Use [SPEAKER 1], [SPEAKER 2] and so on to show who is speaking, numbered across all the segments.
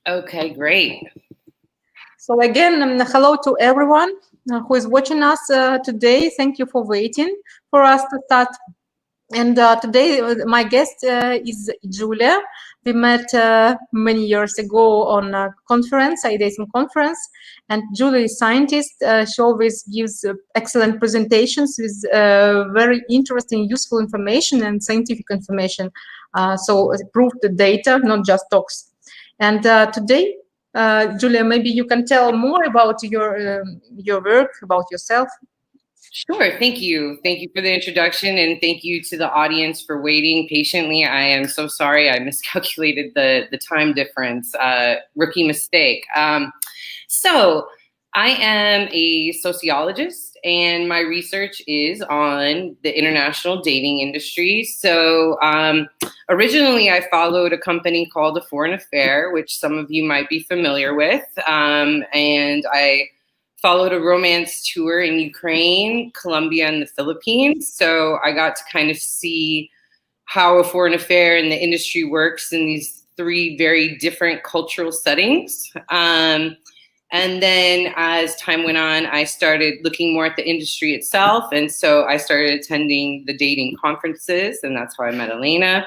[SPEAKER 1] Okay, great.
[SPEAKER 2] So again, hello to everyone who is watching us today. Thank you for waiting for us to start. And today, my guest is Julia. We met many years ago on a conference, ideation conference. And Julia is a scientist. She always gives excellent presentations with very interesting, useful information and scientific information. So proof the data, not just talks. And today, Julia, maybe you can tell more about your work, about yourself.
[SPEAKER 1] Sure. Thank you. Thank you for the introduction, and thank you to the audience for waiting patiently. I am so sorry I miscalculated the time difference. Rookie mistake. So I am a sociologist, and my research is on the international dating industry. So originally I followed a company called A Foreign Affair, which some of you might be familiar with. And I followed a romance tour in Ukraine, Colombia, and the Philippines. So I got to kind of see how a foreign affair and the industry works in these three very different cultural settings. And then as time went on, I started looking more at the industry itself. And so I started attending the dating conferences, and that's how I met Elena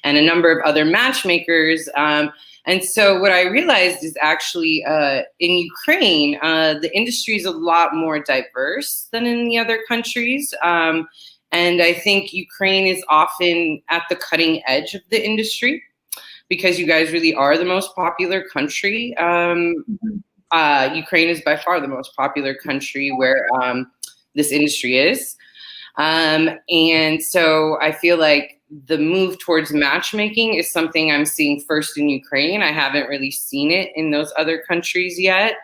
[SPEAKER 1] and a number of other matchmakers. And so what I realized is actually in Ukraine, the industry is a lot more diverse than in the other countries. And I think Ukraine is often at the cutting edge of the industry because you guys really are the most popular country. Ukraine is by far the most popular country where this industry is. And so I feel like the move towards matchmaking is something I'm seeing first in Ukraine. I haven't really seen it in those other countries yet,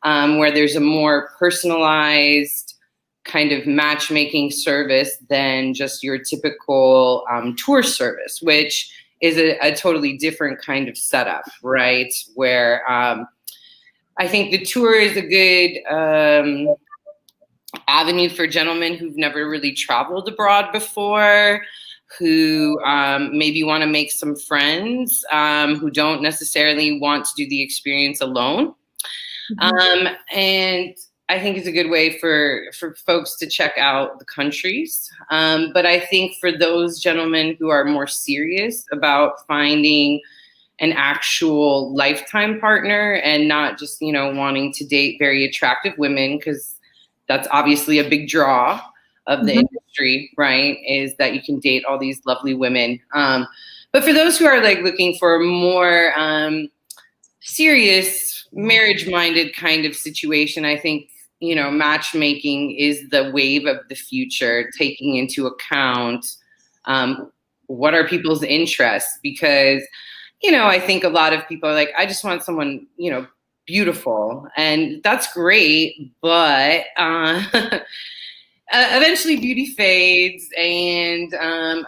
[SPEAKER 1] where there's a more personalized kind of matchmaking service than just your typical tour service, which is a totally different kind of setup, right? Where I think the tour is a good avenue for gentlemen who've never really traveled abroad before, who maybe want to make some friends, who don't necessarily want to do the experience alone. And I think it's a good way for folks to check out the countries. But I think for those gentlemen who are more serious about finding an actual lifetime partner and not just, you know, wanting to date very attractive women, because that's obviously a big draw of the industry, right? Is that you can date all these lovely women. But for those who are like looking for a more serious marriage-minded kind of situation, I think, you know, matchmaking is the wave of the future, taking into account what are people's interests. Because, you know, I think a lot of people are like, I just want someone, you know, beautiful, and that's great, but eventually beauty fades, and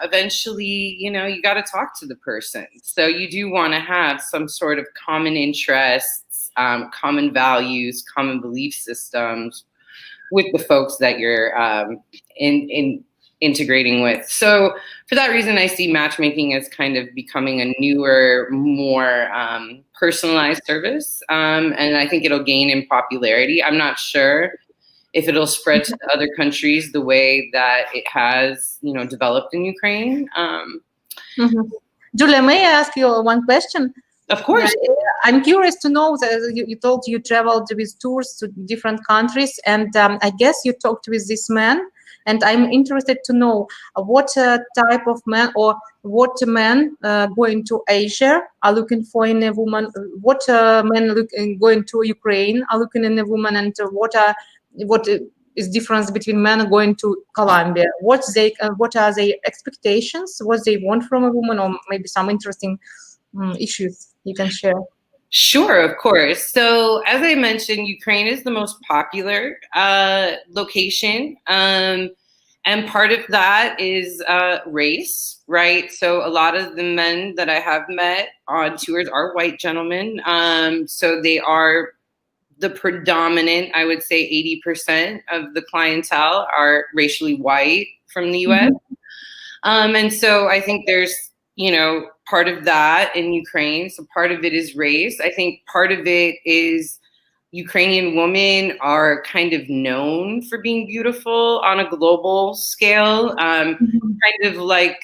[SPEAKER 1] eventually, you know, you got to talk to the person. So you do want to have some sort of common interests, common values, common belief systems with the folks that you're integrating with. So for that reason, I see matchmaking as kind of becoming a newer, more personalized service. And I think it'll gain in popularity. I'm not sure if it'll spread to other countries the way that it has, you know, developed in Ukraine.
[SPEAKER 2] Julia, may I ask you one question?
[SPEAKER 1] Of course.
[SPEAKER 2] I'm curious to know that you told you traveled with tours to different countries, and I guess you talked with this man. And I'm interested to know what type of man or what men going to Asia are looking for in a woman, what men going to Ukraine are looking in a woman, and what is difference between men going to Colombia? What are their expectations? What they want from a woman, or maybe some interesting issues you can share?
[SPEAKER 1] Sure, of course. So as I mentioned, Ukraine is the most popular location. And part of that is race, right? So a lot of the men that I have met on tours are white gentlemen. So they are the predominant, I would say 80% of the clientele are racially white from the US. And so I think there's part of that in Ukraine. So part of it is race. I think part of it is Ukrainian women are kind of known for being beautiful on a global scale. Kind of like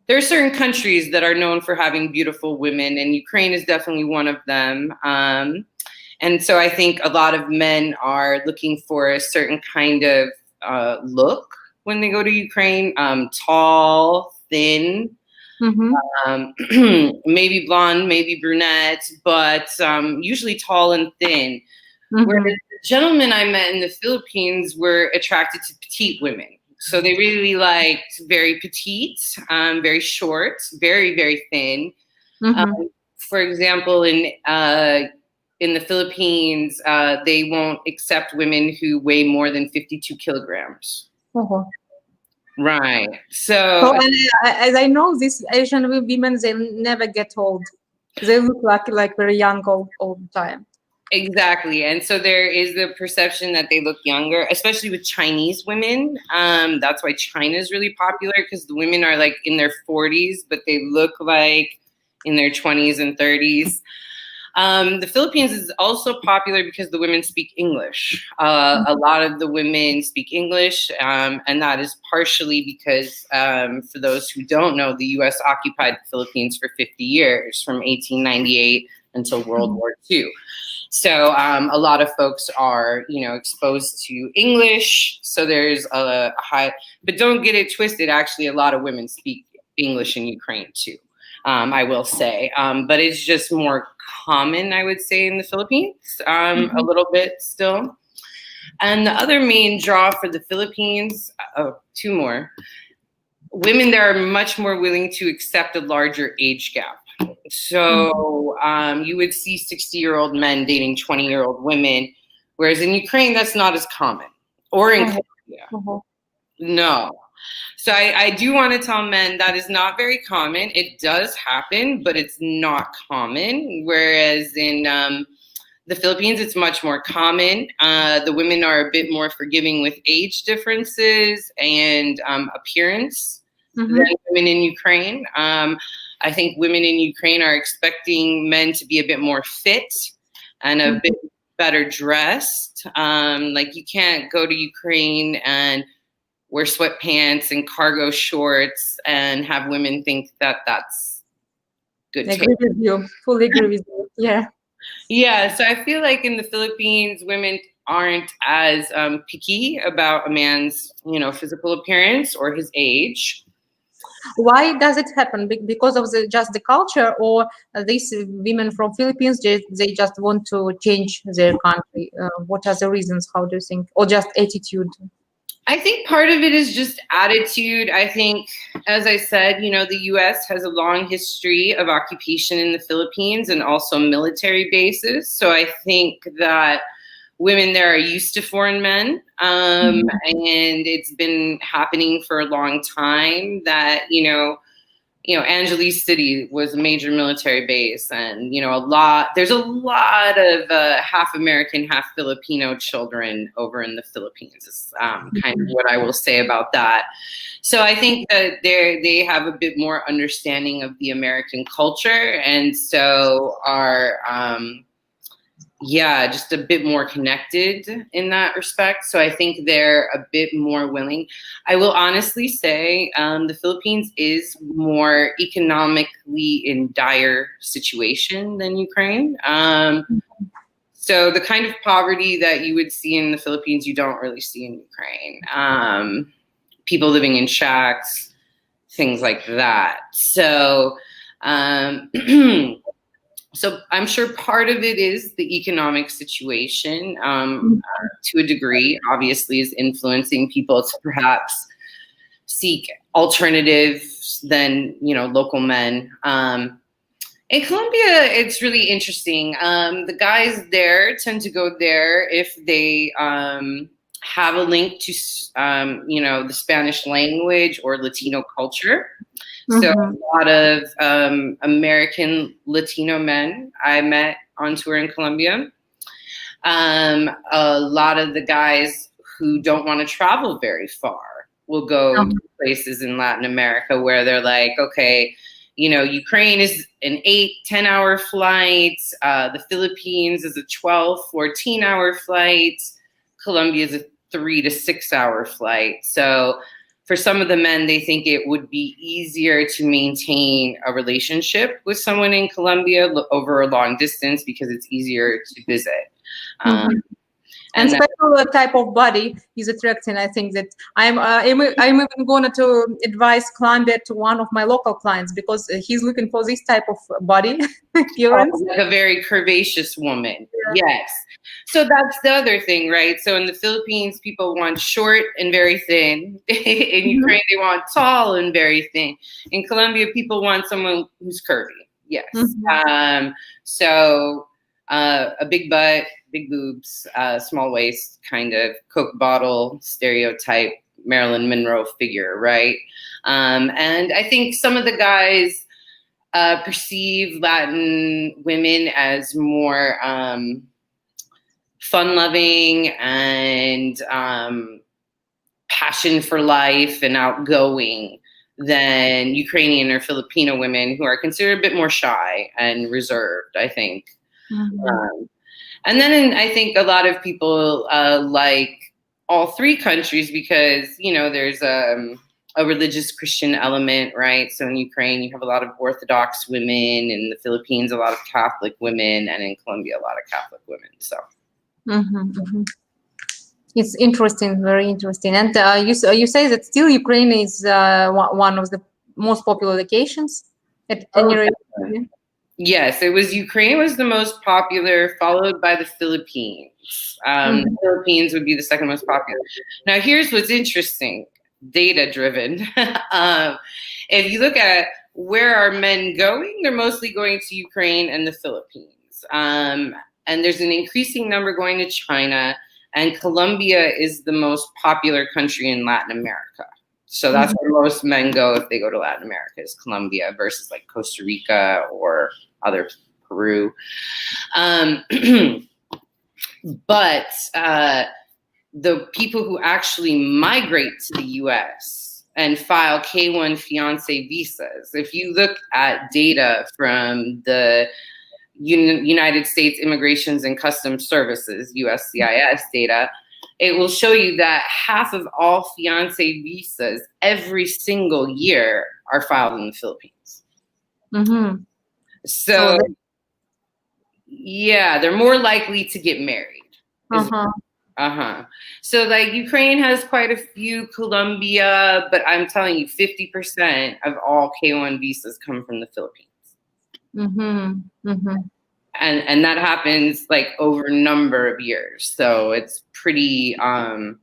[SPEAKER 1] there are certain countries that are known for having beautiful women, and Ukraine is definitely one of them. And so I think a lot of men are looking for a certain kind of look when they go to Ukraine, tall, thin, maybe blonde, maybe brunette, but usually tall and thin. Whereas the gentlemen I met in the Philippines were attracted to petite women. So they really liked very petite, very short, very, very thin. For example, in the Philippines, they won't accept women who weigh more than 52 kilograms. Right. So
[SPEAKER 2] and as I know, these Asian women, they never get old. They look like very young all the time.
[SPEAKER 1] Exactly. And so there is the perception that they look younger, especially with Chinese women. That's why China is really popular, because the women are like in their 40s, but they look like in their 20s and 30s. The Philippines is also popular because the women speak English. A lot of the women speak English, and that is partially because, for those who don't know, the U.S. occupied the Philippines for 50 years, from 1898 until World War II. So a lot of folks are, exposed to English. So there's a high, but don't get it twisted. Actually, a lot of women speak English in Ukraine too. I will say, but it's just more common, I would say, in the Philippines, a little bit still. And the other main draw for the Philippines, two more, women there are much more willing to accept a larger age gap. So you would see 60-year-old men dating 20-year-old women, whereas in Ukraine, that's not as common, or in Colombia. No. So I do want to tell men that is not very common. It does happen, but it's not common. Whereas in the Philippines, it's much more common. The women are a bit more forgiving with age differences and appearance than women in Ukraine. I think women in Ukraine are expecting men to be a bit more fit and a bit better dressed. Like you can't go to Ukraine and wear sweatpants and cargo shorts and have women think that that's good.
[SPEAKER 2] I agree with you. Fully agree with you. Yeah.
[SPEAKER 1] Yeah. So I feel like in the Philippines, women aren't as picky about a man's, physical appearance or his age.
[SPEAKER 2] Why does it happen? Because of just the culture, or these women from Philippines, they just want to change their country? What are the reasons? How do you think? Or just attitude?
[SPEAKER 1] I think part of it is just attitude. I think, as I said, the U.S. has a long history of occupation in the Philippines and also military bases. So I think that women there are used to foreign men, and it's been happening for a long time that, Angeles City was a major military base, and, there's a lot of half American, half Filipino children over in the Philippines. Is kind of what I will say about that. So I think that they have a bit more understanding of the American culture, and so are, just a bit more connected in that respect. So I think they're a bit more willing. I will honestly say the Philippines is more economically in dire situation than Ukraine. So the kind of poverty that you would see in the Philippines, you don't really see in Ukraine. People living in shacks, things like that. So so I'm sure part of it is the economic situation, to a degree, obviously, is influencing people to perhaps seek alternatives than, local men. In Colombia, it's really interesting. The guys there tend to go there if they have a link to, the Spanish language or Latino culture. So a lot of American Latino men I met on tour in Colombia. A lot of the guys who don't want to travel very far will go to places in Latin America where they're like, okay, Ukraine is an 8-10-hour flight. The Philippines is a 12-14-hour flight. Colombia is a 3 to 6 hour flight. So for some of the men, they think it would be easier to maintain a relationship with someone in Colombia over a long distance because it's easier to visit.
[SPEAKER 2] And special type of body is attracting. I think that I'm even going to advise Colombia to one of my local clients because he's looking for this type of body appearance.
[SPEAKER 1] Like a very curvaceous woman. Yeah. Yes. So that's the other thing, right? So in the Philippines, people want short and very thin. In Ukraine, they want tall and very thin. In Colombia, people want someone who's curvy. Yes. So a big butt, big boobs, small waist, kind of Coke bottle stereotype Marilyn Monroe figure, right? And I think some of the guys perceive Latin women as more fun-loving and passion for life and outgoing than Ukrainian or Filipino women who are considered a bit more shy and reserved, I think. And then I think a lot of people like all three countries because, there's a religious Christian element, right? So in Ukraine, you have a lot of Orthodox women, in the Philippines, a lot of Catholic women, and in Colombia, a lot of Catholic women. So.
[SPEAKER 2] It's interesting, very interesting. And you say that still Ukraine is one of the most popular locations at any rate.
[SPEAKER 1] Yes, Ukraine was the most popular, followed by the Philippines. The Philippines would be the second most popular. Now, here's what's interesting, data-driven. If you look at where are men going, they're mostly going to Ukraine and the Philippines. And there's an increasing number going to China, and Colombia is the most popular country in Latin America. So that's where most men go if they go to Latin America, is Colombia versus like Costa Rica or other Peru. But the people who actually migrate to the US and file K-1 fiancé visas, if you look at data from the United States Immigrations and Customs Services, USCIS data, it will show you that half of all fiancé visas every single year are filed in the Philippines. So yeah, they're more likely to get married. So like Ukraine has quite a few, Colombia, but I'm telling you, 50% of all K-1 visas come from the Philippines. And that happens like over a number of years. So it's pretty a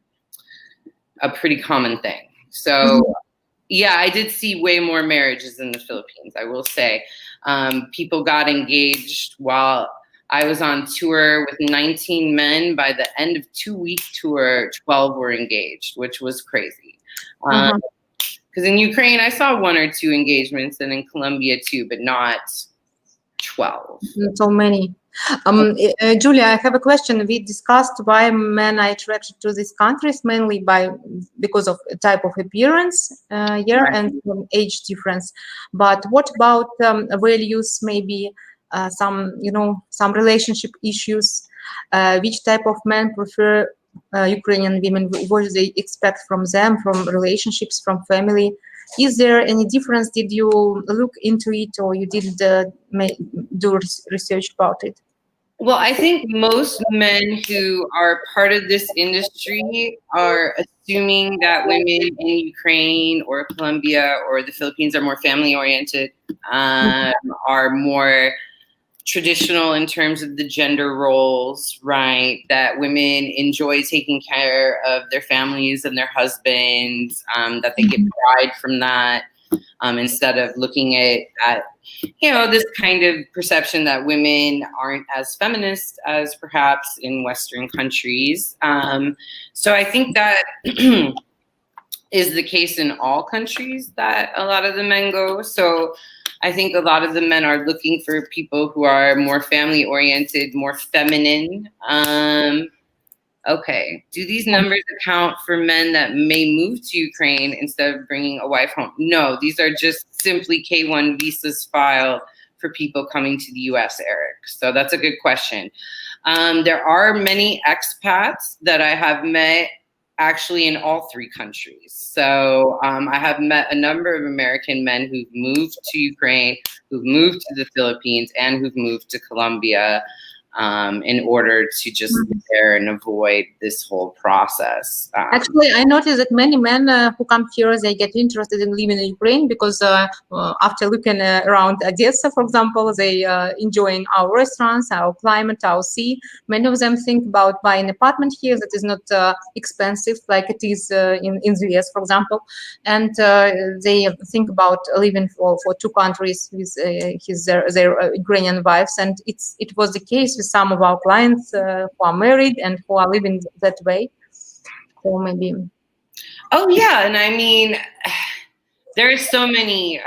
[SPEAKER 1] pretty common thing. So yeah, I did see way more marriages in the Philippines, I will say. People got engaged while I was on tour with 19 men. By the end of 2-week tour, 12 were engaged, which was crazy. Because in Ukraine, I saw 1 or 2 engagements, and in Colombia too, but not 12.
[SPEAKER 2] So many. Julia, I have a question. We discussed why men are attracted to these countries, mainly because of type of appearance and age difference. But what about values, maybe some relationship issues? Which type of men prefer Ukrainian women? What do they expect from them, from relationships, from family? Is there any difference? Did you look into it, or you didn't do research about it?
[SPEAKER 1] Well, I think most men who are part of this industry are assuming that women in Ukraine or Colombia or the Philippines are more family-oriented, are more traditional in terms of the gender roles, right? That women enjoy taking care of their families and their husbands, that they get pride from that, instead of looking at this kind of perception that women aren't as feminist as perhaps in Western countries. So I think that is the case in all countries that a lot of the men go. So I think a lot of the men are looking for people who are more family-oriented, more feminine, Okay. Do these numbers account for men that may move to Ukraine instead of bringing a wife home? No, these are just simply K-1 visas filed for people coming to the U.S., Eric. So that's a good question. There are many expats that I have met actually in all three countries. So I have met a number of American men who've moved to Ukraine, who've moved to the Philippines, and who've moved to Colombia in order to just live there and avoid this whole process.
[SPEAKER 2] Actually, I noticed that many men who come here, they get interested in living in Ukraine because after looking around Odessa, for example, they enjoying our restaurants, our climate, our sea. Many of them think about buying an apartment here that is not expensive like it is in the US, for example. And they think about living for two countries with their Ukrainian wives. And it was the case with some of our clients who are married and who are living that way. So maybe.
[SPEAKER 1] Oh yeah, and I mean, there are so many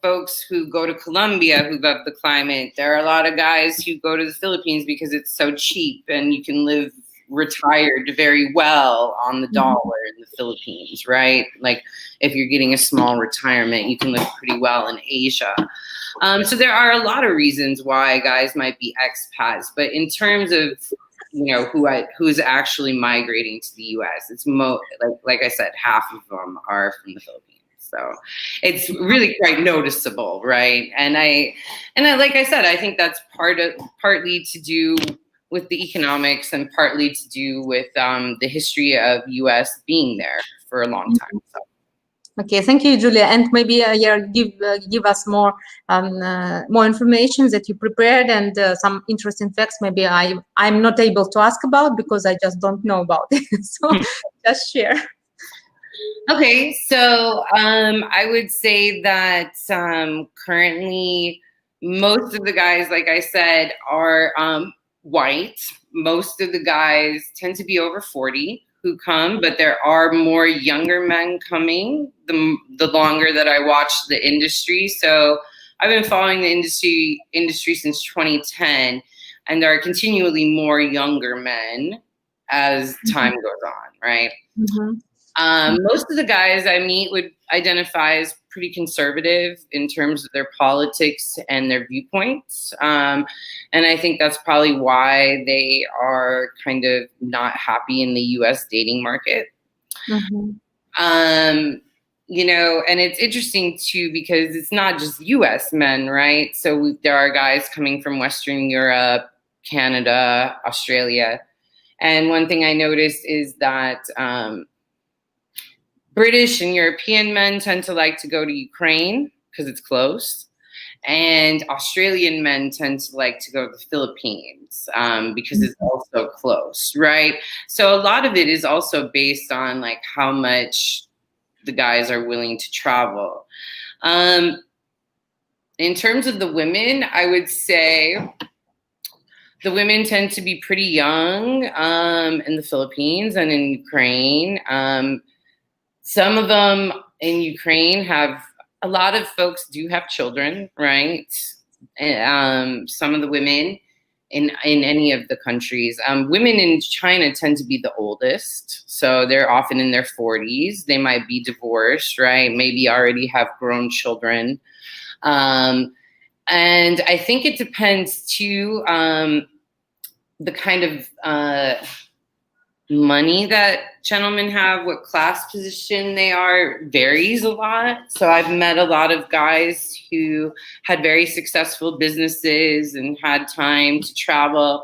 [SPEAKER 1] folks who go to Colombia who love the climate. There are a lot of guys who go to the Philippines because it's so cheap and you can live retired very well on the dollar in the Philippines, right? Like if you're getting a small retirement, you can live pretty well in Asia. So there are a lot of reasons why guys might be expats, but in terms of who's actually migrating to the U.S., it's like I said, half of them are from the Philippines. So it's really quite noticeable, right? And I like I said, I think that's partly to do with the economics and partly to do with the history of U.S. being there for a long time. So.
[SPEAKER 2] Okay, thank you, Julia. And maybe give us more information that you prepared and some interesting facts. Maybe I'm not able to ask about because I just don't know about it. So just share.
[SPEAKER 1] Okay, so I would say that currently most of the guys, like I said, are white. Most of the guys tend to be over 40 who come, but there are more younger men coming the longer that I watch the industry. So I've been following the industry since 2010, and there are continually more younger men as time goes on, right? Most of the guys I meet would identify as pretty conservative in terms of their politics and their viewpoints. And I think that's probably why they are kind of not happy in the US dating market. And it's interesting too, because it's not just US men, right? So there are guys coming from Western Europe, Canada, Australia. And one thing I noticed is that British and European men tend to like to go to Ukraine because it's close. And Australian men tend to like to go to the Philippines because it's also close, right? So a lot of it is also based on like how much the guys are willing to travel. In terms of the women, I would say the women tend to be pretty young in the Philippines and in Ukraine. Some of them in Ukraine a lot of folks do have children, right? Some of the women in any of the countries. Women in China tend to be the oldest. So they're often in their 40s. They might be divorced, right? Maybe already have grown children. And I think it depends too, the kind of money that gentlemen have, what class position they are, varies a lot. So I've met a lot of guys who had very successful businesses and had time to travel.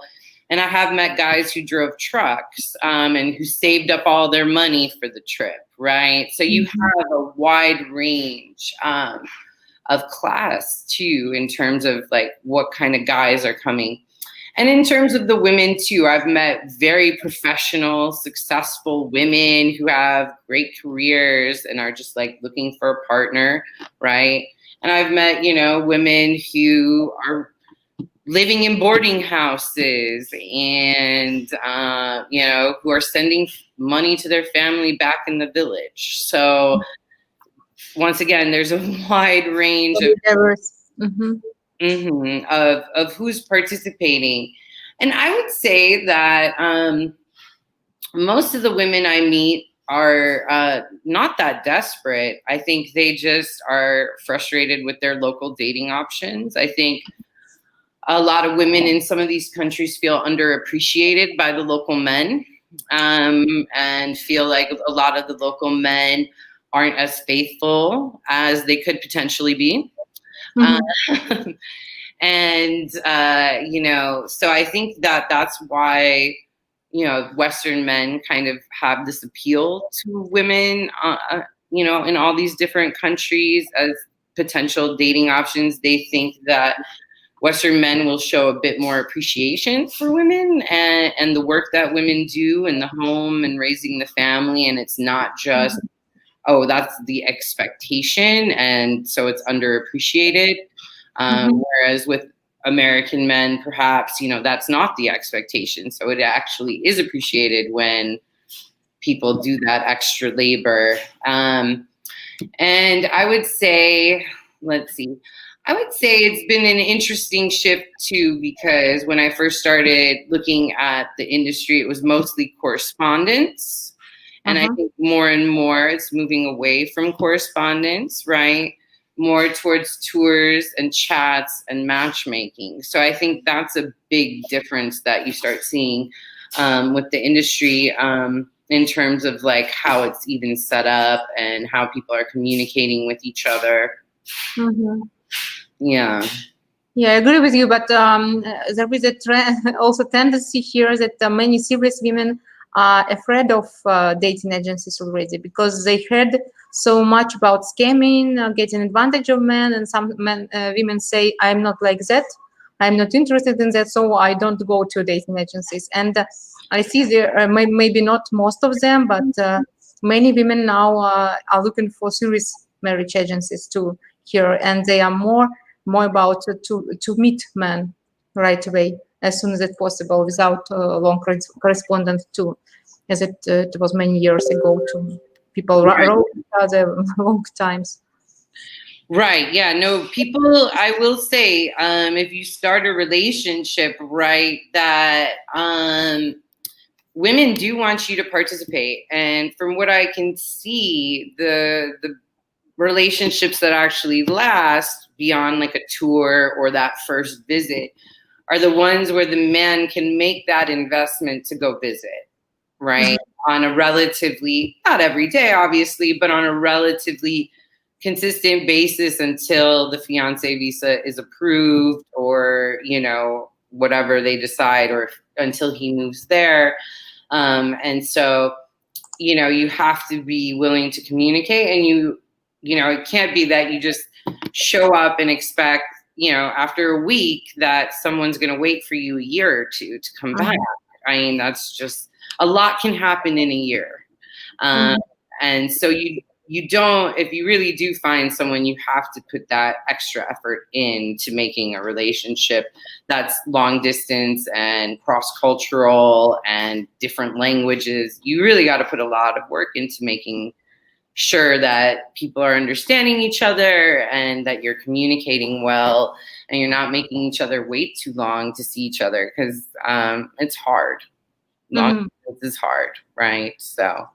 [SPEAKER 1] And I have met guys who drove trucks and who saved up all their money for the trip, right? So you have a wide range of class too, in terms of like what kind of guys are coming. And in terms of the women too, I've met very professional, successful women who have great careers and are just like looking for a partner, right? And I've met, women who are living in boarding houses and, who are sending money to their family back in the village. So once again, there's a wide range of who's participating. And I would say that most of the women I meet are not that desperate. I think they just are frustrated with their local dating options. I think a lot of women in some of these countries feel underappreciated by the local men, and feel like a lot of the local men aren't as faithful as they could potentially be.
[SPEAKER 2] Mm-hmm.
[SPEAKER 1] And, so I think that that's why, Western men kind of have this appeal to women, in all these different countries as potential dating options. They think that Western men will show a bit more appreciation for women and the work that women do in the home and raising the family. And it's not just, oh, that's the expectation, and so it's underappreciated. Whereas with American men, perhaps, that's not the expectation. So it actually is appreciated when people do that extra labor. And I would say, it's been an interesting shift too, because when I first started looking at the industry, it was mostly correspondence. And I think more and more it's moving away from correspondence, right? More towards tours and chats and matchmaking. So I think that's a big difference that you start seeing with the industry, in terms of like how it's even set up and how people are communicating with each other. Yeah.
[SPEAKER 2] Yeah, I agree with you, but there is a also tendency here that many serious women are afraid of dating agencies already, because they heard so much about scamming, getting advantage of men, and some women say, I'm not like that, I'm not interested in that, so I don't go to dating agencies. And I see there maybe not most of them, but many women now are looking for serious marriage agencies too here, and they are more about to meet men right away as soon as it's possible, without long correspondence too, as it was many years ago to people wrote each other long times.
[SPEAKER 1] Right. Yeah. No, people, I will say, if you start a relationship, right, that women do want you to participate. And from what I can see, the relationships that actually last beyond like a tour or that first visit are the ones where the man can make that investment to go visit, right? On a relatively, not every day, obviously, but on a relatively consistent basis until the fiance visa is approved, or, whatever they decide, or until he moves there. And so, you have to be willing to communicate, and it can't be that you just show up and expect, after a week that someone's going to wait for you a year or two to come back. I mean, that's just, a lot can happen in a year. And so you don't, if you really do find someone, you have to put that extra effort into making a relationship that's long distance and cross-cultural and different languages. You really got to put a lot of work into making sure that people are understanding each other and that you're communicating well and you're not making each other wait too long to see each other, because it's hard. Long distance is hard, right? So.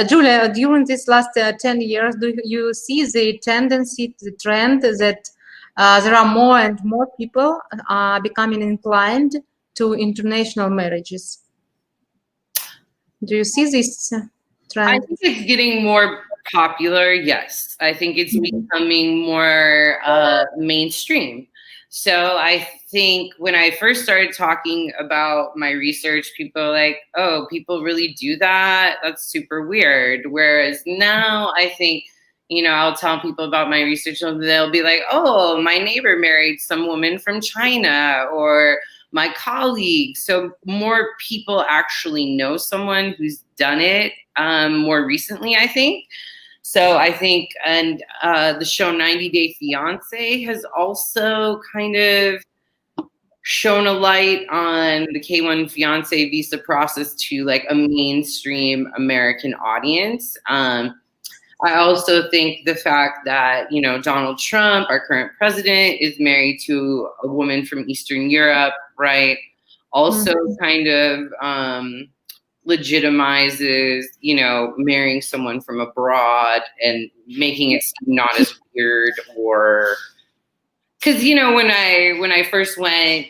[SPEAKER 2] Julia, during these last 10 years, do you see the tendency, the trend that there are more and more people becoming inclined to international marriages? Do you see this trend?
[SPEAKER 1] I think it's getting more popular, yes. I think it's becoming more mainstream. So I think when I first started talking about my research, people were like, oh, people really do that? That's super weird. Whereas now I think, I'll tell people about my research and they'll be like, oh, my neighbor married some woman from China, or my colleague. So more people actually know someone who's done it more recently, I think. So I think, and the show 90 Day Fiancé has also kind of shone a light on the K-1 fiancé visa process to like a mainstream American audience. I also think the fact that, Donald Trump, our current president, is married to a woman from Eastern Europe, right? Also kind of legitimizes, you know, marrying someone from abroad and making it seem not as weird. Or because, you know, when I first went,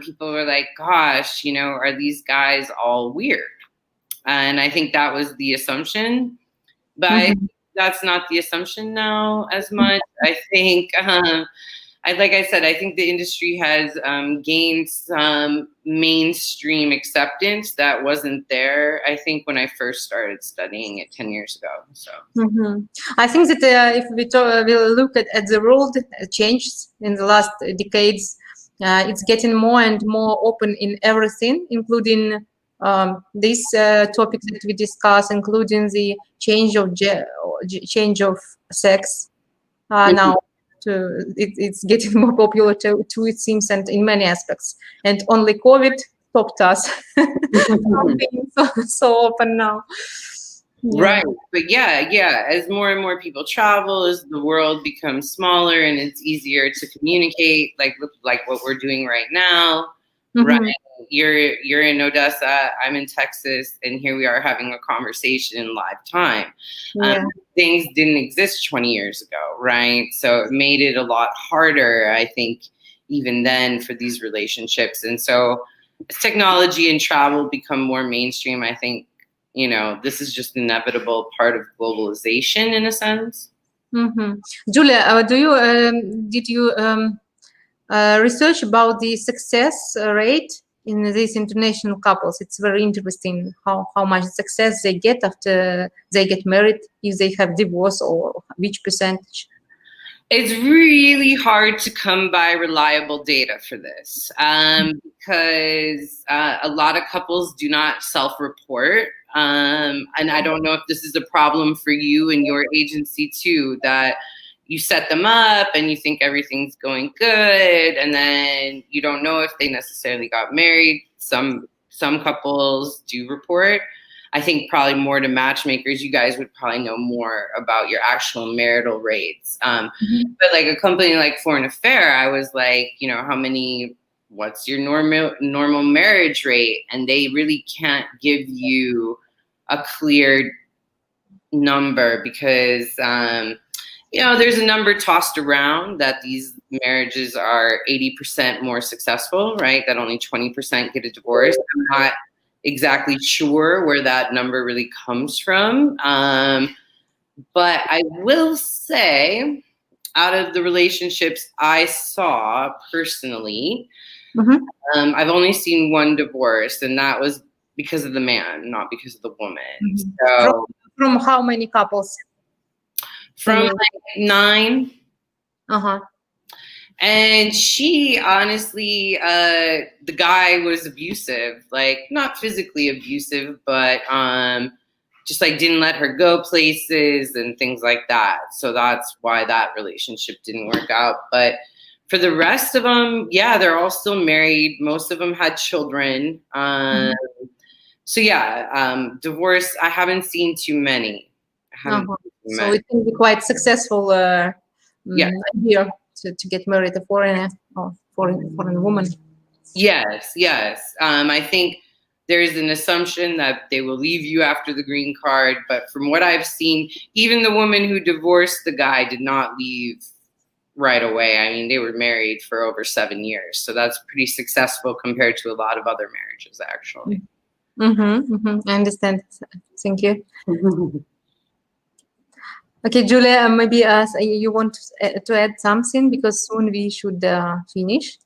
[SPEAKER 1] people were like, gosh, you know, are these guys all weird? And I think that was the assumption, but I think that's not the assumption now as much. I think, like I said, I think the industry has gained some mainstream acceptance that wasn't there, I think, when I first started studying it 10 years ago. So
[SPEAKER 2] I think that if we'll look at the world changes in the last decades, it's getting more and more open in everything, including this topic that we discuss, including the change of sex now. It's getting more popular too, it seems, and in many aspects. And only COVID stopped us from being so open now.
[SPEAKER 1] Yeah. Right. But yeah, as more and more people travel, as the world becomes smaller and it's easier to communicate, like what we're doing right now, right? You're in Odessa, I'm in Texas, and here we are having a conversation in live time. Things didn't exist 20 years ago, right? So it made it a lot harder, I think, even then, for these relationships. And so as technology and travel become more mainstream, I think, you know, this is just an inevitable part of globalization in a sense.
[SPEAKER 2] Julia, did you research about the success rate in these international couples? It's very interesting how much success they get after they get married, if they have divorce, or which percentage.
[SPEAKER 1] It's really hard to come by reliable data for this because a lot of couples do not self-report. And I don't know if this is a problem for you and your agency too, that you set them up and you think everything's going good, and then you don't know if they necessarily got married. Some couples do report. I think probably more to matchmakers. You guys would probably know more about your actual marital rates. But like a company like Foreign Affair, I was like, you know, what's your normal marriage rate? And they really can't give you a clear number because, you know, there's a number tossed around that these marriages are 80% more successful, right? That only 20% get a divorce. I'm not exactly sure where that number really comes from. But I will say, out of the relationships I saw personally, I've only seen one divorce, and that was because of the man, not because of the woman. So
[SPEAKER 2] from how many couples?
[SPEAKER 1] From like 9. And she honestly, the guy was abusive, like not physically abusive, but just like didn't let her go places and things like that. So that's why that relationship didn't work out. But for the rest of them, yeah, they're all still married. Most of them had children. So yeah, divorce, I haven't seen too many.
[SPEAKER 2] So it can be quite successful here to get married a foreigner or foreign woman.
[SPEAKER 1] Yes. I think there's an assumption that they will leave you after the green card, but from what I've seen, even the woman who divorced the guy did not leave right away. I mean, they were married for over 7 years, so that's pretty successful compared to a lot of other marriages, actually.
[SPEAKER 2] I understand. Thank you. Okay, Julia, maybe you want to add something, because soon we should finish.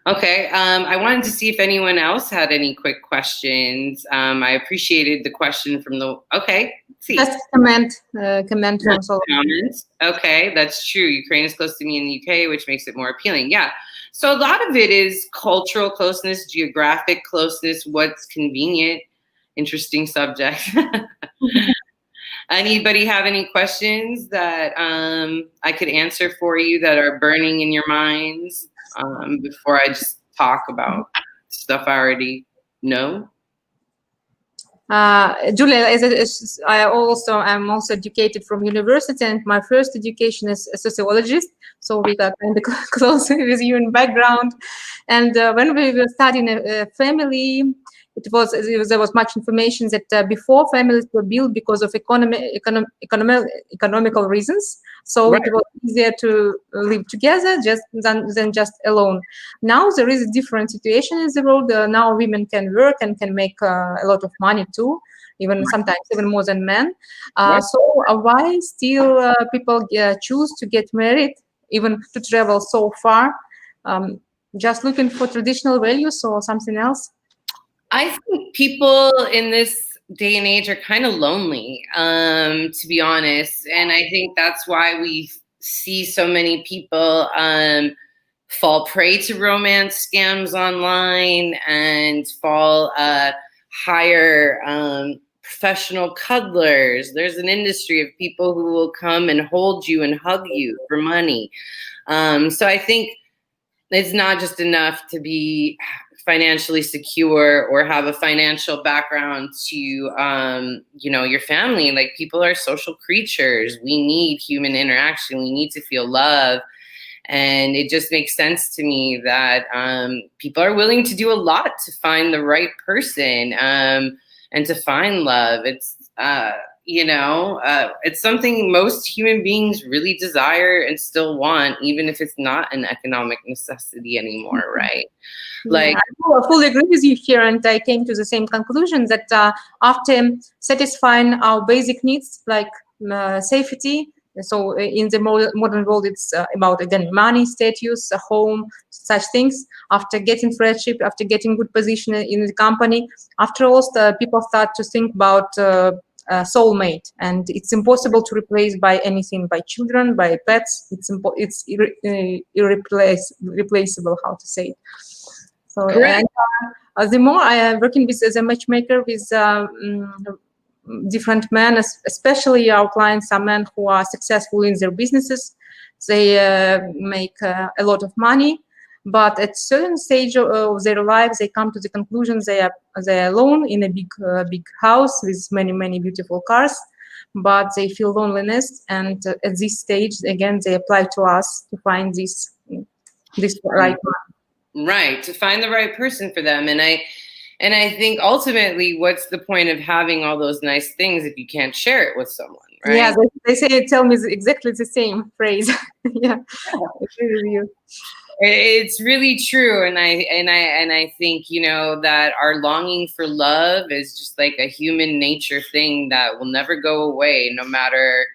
[SPEAKER 1] Okay, I wanted to see if anyone else had any quick questions. I appreciated the question from the, okay, let's see.
[SPEAKER 2] Just comment from
[SPEAKER 1] comments. Okay, that's true. Ukraine is close to me in the UK, which makes it more appealing. Yeah, so a lot of it is cultural closeness, geographic closeness, what's convenient. Interesting subject. Anybody have any questions that I could answer for you that are burning in your minds before I just talk about stuff I already know?
[SPEAKER 2] Julia, I'm also educated from university, and my first education is a sociologist, so we got kind of close with you in background. And when we were studying a family, there was much information that before families were built because of economical reasons. So
[SPEAKER 1] Right.
[SPEAKER 2] it was easier to live together than just alone. Now there is a different situation in the world. Now women can work and can make a lot of money too, even sometimes even more than men. So why still people choose to get married, even to travel so far, just looking for traditional values or something else?
[SPEAKER 1] I think people in this day and age are kind of lonely, to be honest. And I think that's why we see so many people fall prey to romance scams online and hire professional cuddlers. There's an industry of people who will come and hold you and hug you for money. So I think it's not just enough to be financially secure or have a financial background to, your family. Like, people are social creatures. We need human interaction. We need to feel love. And it just makes sense to me that people are willing to do a lot to find the right person and to find love. It's something most human beings really desire and still want, even if it's not an economic necessity anymore, right?
[SPEAKER 2] I fully agree with you here, and I came to the same conclusion that after satisfying our basic needs like safety, so in the modern world, it's about, again, money, status, a home, such things. After getting friendship, after getting good position in the company, after all, people start to think about soulmate, and it's impossible to replace by anything, by children, by pets. It's irreplaceable, how to say it. So, and the more I am working with as a matchmaker with different men, especially our clients are men who are successful in their businesses. They make a lot of money, but at certain stage of their lives, they come to the conclusion they are alone in a big house with many beautiful cars, but they feel loneliness. And at this stage, again, they apply to us to find this right one.
[SPEAKER 1] Right, to find the right person for them. And I think ultimately, what's the point of having all those nice things if you can't share it with someone, right?
[SPEAKER 2] Yeah, they tell me exactly the same phrase. Yeah, I agree with you.
[SPEAKER 1] It's really true, and I think that our longing for love is just like a human nature thing that will never go away, no matter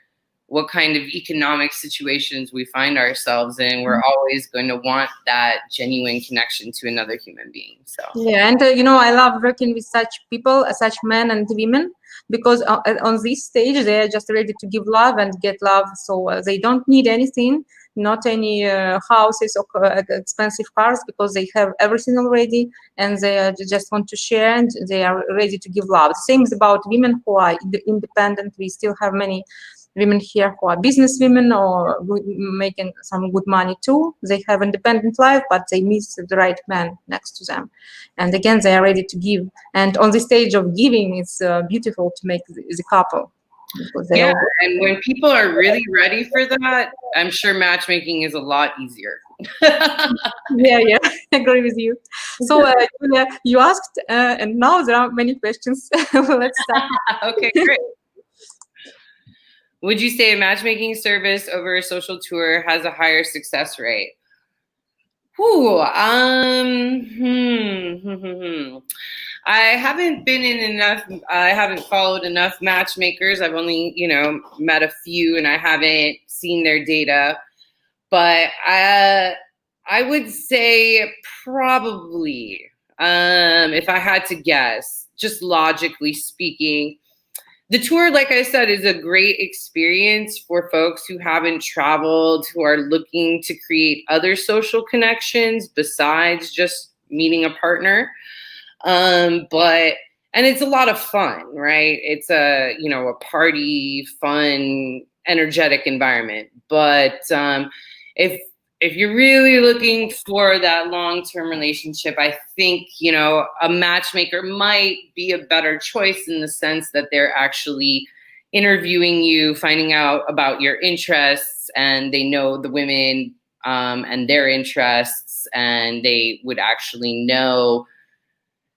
[SPEAKER 1] what kind of economic situations we find ourselves in. We're always going to want that genuine connection to another human being. So
[SPEAKER 2] yeah, and I love working with such people, such men and women, because on this stage they are just ready to give love and get love. So they don't need anything, not any houses or expensive cars, because they have everything already, and they just want to share, and they are ready to give love. The same is about women who are independent. We still have many women here who are business women or making some good money too. They have independent life, but they miss the right man next to them. And again, they are ready to give. And on the stage of giving, it's beautiful to make the couple.
[SPEAKER 1] Yeah, and when people are really ready for that, I'm sure matchmaking is a lot easier.
[SPEAKER 2] Yeah, I agree with you. So, Julia, you asked, and now there are many questions. Let's start.
[SPEAKER 1] Okay, great. Would you say a matchmaking service over a social tour has a higher success rate? I haven't been in enough, I haven't followed enough matchmakers. I've only, met a few, and I haven't seen their data. But I would say probably, if I had to guess, just logically speaking, the tour, like I said, is a great experience for folks who haven't traveled, who are looking to create other social connections besides just meeting a partner. And it's a lot of fun, right? It's a party, fun, energetic environment. But if you're really looking for that long-term relationship, I think, a matchmaker might be a better choice in the sense that they're actually interviewing you, finding out about your interests, and they know the women and their interests, and they would actually know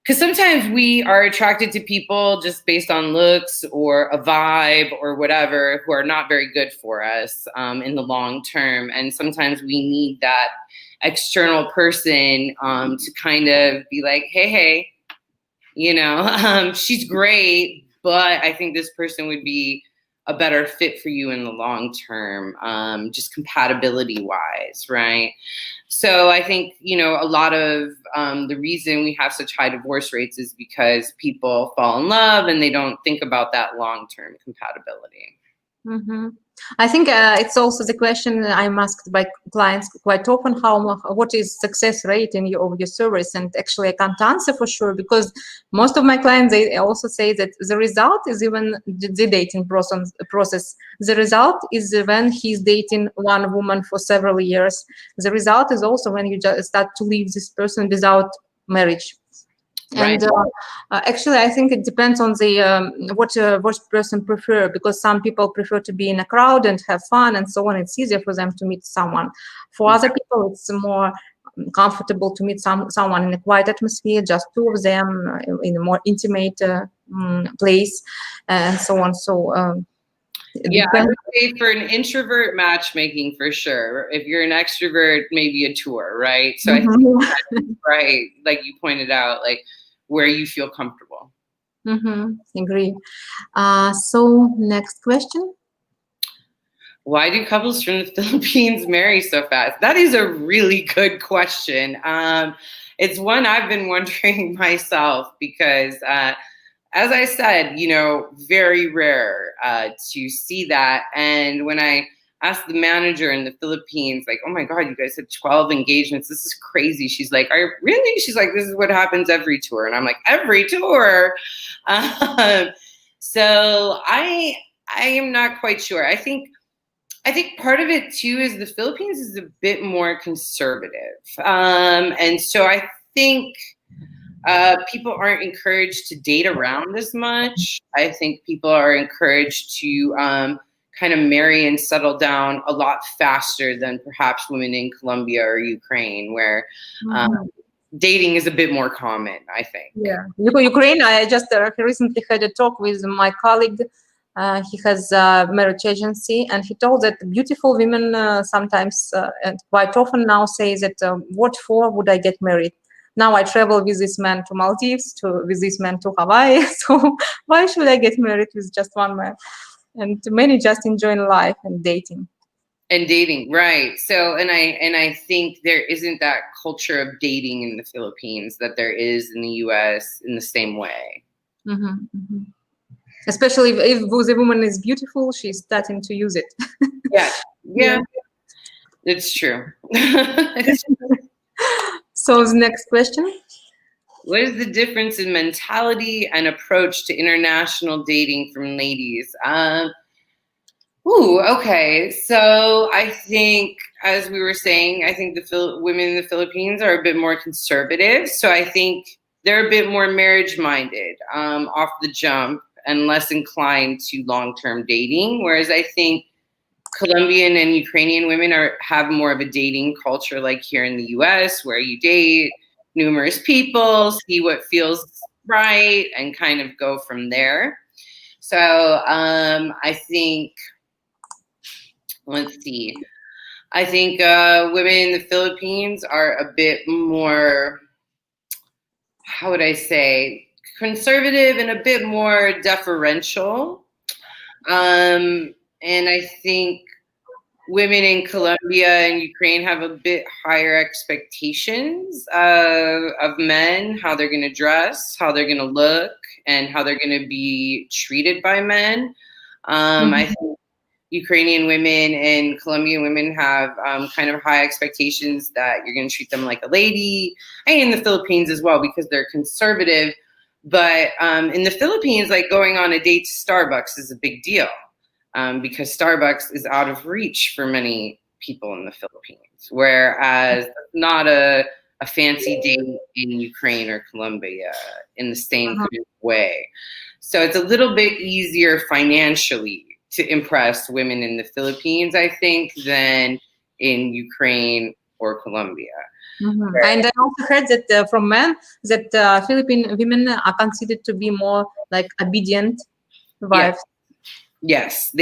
[SPEAKER 1] Because sometimes we are attracted to people just based on looks or a vibe or whatever, who are not very good for us in the long term. And sometimes we need that external person to kind of be like, hey, you know, she's great, but I think this person would be a better fit for you in the long term, just compatibility wise, right? So I think, you know, a lot of the reason we have such high divorce rates is because people fall in love and they don't think about that long-term compatibility.
[SPEAKER 2] Mm-hmm. I think it's also the question I'm asked by clients quite often: what is success rate of your service? And actually, I can't answer for sure, because most of my clients, they also say that the result is even the dating process. The result is when he's dating one woman for several years. The result is also when you just start to leave this person without marriage.
[SPEAKER 1] Right.
[SPEAKER 2] And actually, I think it depends on the what person prefer, because some people prefer to be in a crowd and have fun and so on. It's easier for them to meet someone. For other people, it's more comfortable to meet someone in a quiet atmosphere, just two of them in a more intimate place, and so on. So
[SPEAKER 1] yeah, I would say for an introvert, matchmaking for sure. If you're an extrovert, maybe a tour, right? So I think that's right, like you pointed out, like where you feel comfortable.
[SPEAKER 2] Agree. So next question.
[SPEAKER 1] Why do couples from the Philippines marry so fast? That is a really good question. It's one I've been wondering myself, because as I said, you know, very rare to see that. And when I asked the manager in the Philippines, like, oh my God, you guys had 12 engagements. This is crazy. She's like, are you really? She's like, this is what happens every tour. And I'm like, every tour? So I am not quite sure. I think part of it too is the Philippines is a bit more conservative. And so I think people aren't encouraged to date around as much. I think people are encouraged to kind of marry and settle down a lot faster than perhaps women in Colombia or Ukraine, where dating is a bit more common, I think.
[SPEAKER 2] Yeah, Ukraine, I just recently had a talk with my colleague. He has a marriage agency, and he told that beautiful women sometimes and quite often now say that, what for would I get married? Now I travel with this man to Maldives, with this man to Hawaii. So why should I get married with just one man? And many just enjoying life and dating.
[SPEAKER 1] And dating, right? So, and I think there isn't that culture of dating in the Philippines that there is in the U.S. in the same way.
[SPEAKER 2] Especially if the woman is beautiful, she's starting to use it.
[SPEAKER 1] Yeah, it's true.
[SPEAKER 2] So the next question.
[SPEAKER 1] What is the difference in mentality and approach to international dating from ladies? Okay. So I think, as we were saying, I think the women in the Philippines are a bit more conservative. So I think they're a bit more marriage-minded off the jump and less inclined to long-term dating. Whereas I think Colombian and Ukrainian women have more of a dating culture, like here in the U.S., where you date numerous people, see what feels right, and kind of go from there. So I think, let's see. I think women in the Philippines are a bit more, how would I say, conservative and a bit more deferential. And I think women in Colombia and Ukraine have a bit higher expectations of men, how they're going to dress, how they're going to look, and how they're going to be treated by men. I think Ukrainian women and Colombian women have kind of high expectations that you're going to treat them like a lady, and in the Philippines as well, because they're conservative. But in the Philippines, like going on a date to Starbucks is a big deal. Because Starbucks is out of reach for many people in the Philippines, whereas not a fancy date in Ukraine or Colombia in the same kind of way. So it's a little bit easier financially to impress women in the Philippines, I think, than in Ukraine or Colombia.
[SPEAKER 2] And I also heard that from men that Philippine women are considered to be more like obedient wives.
[SPEAKER 1] Yes,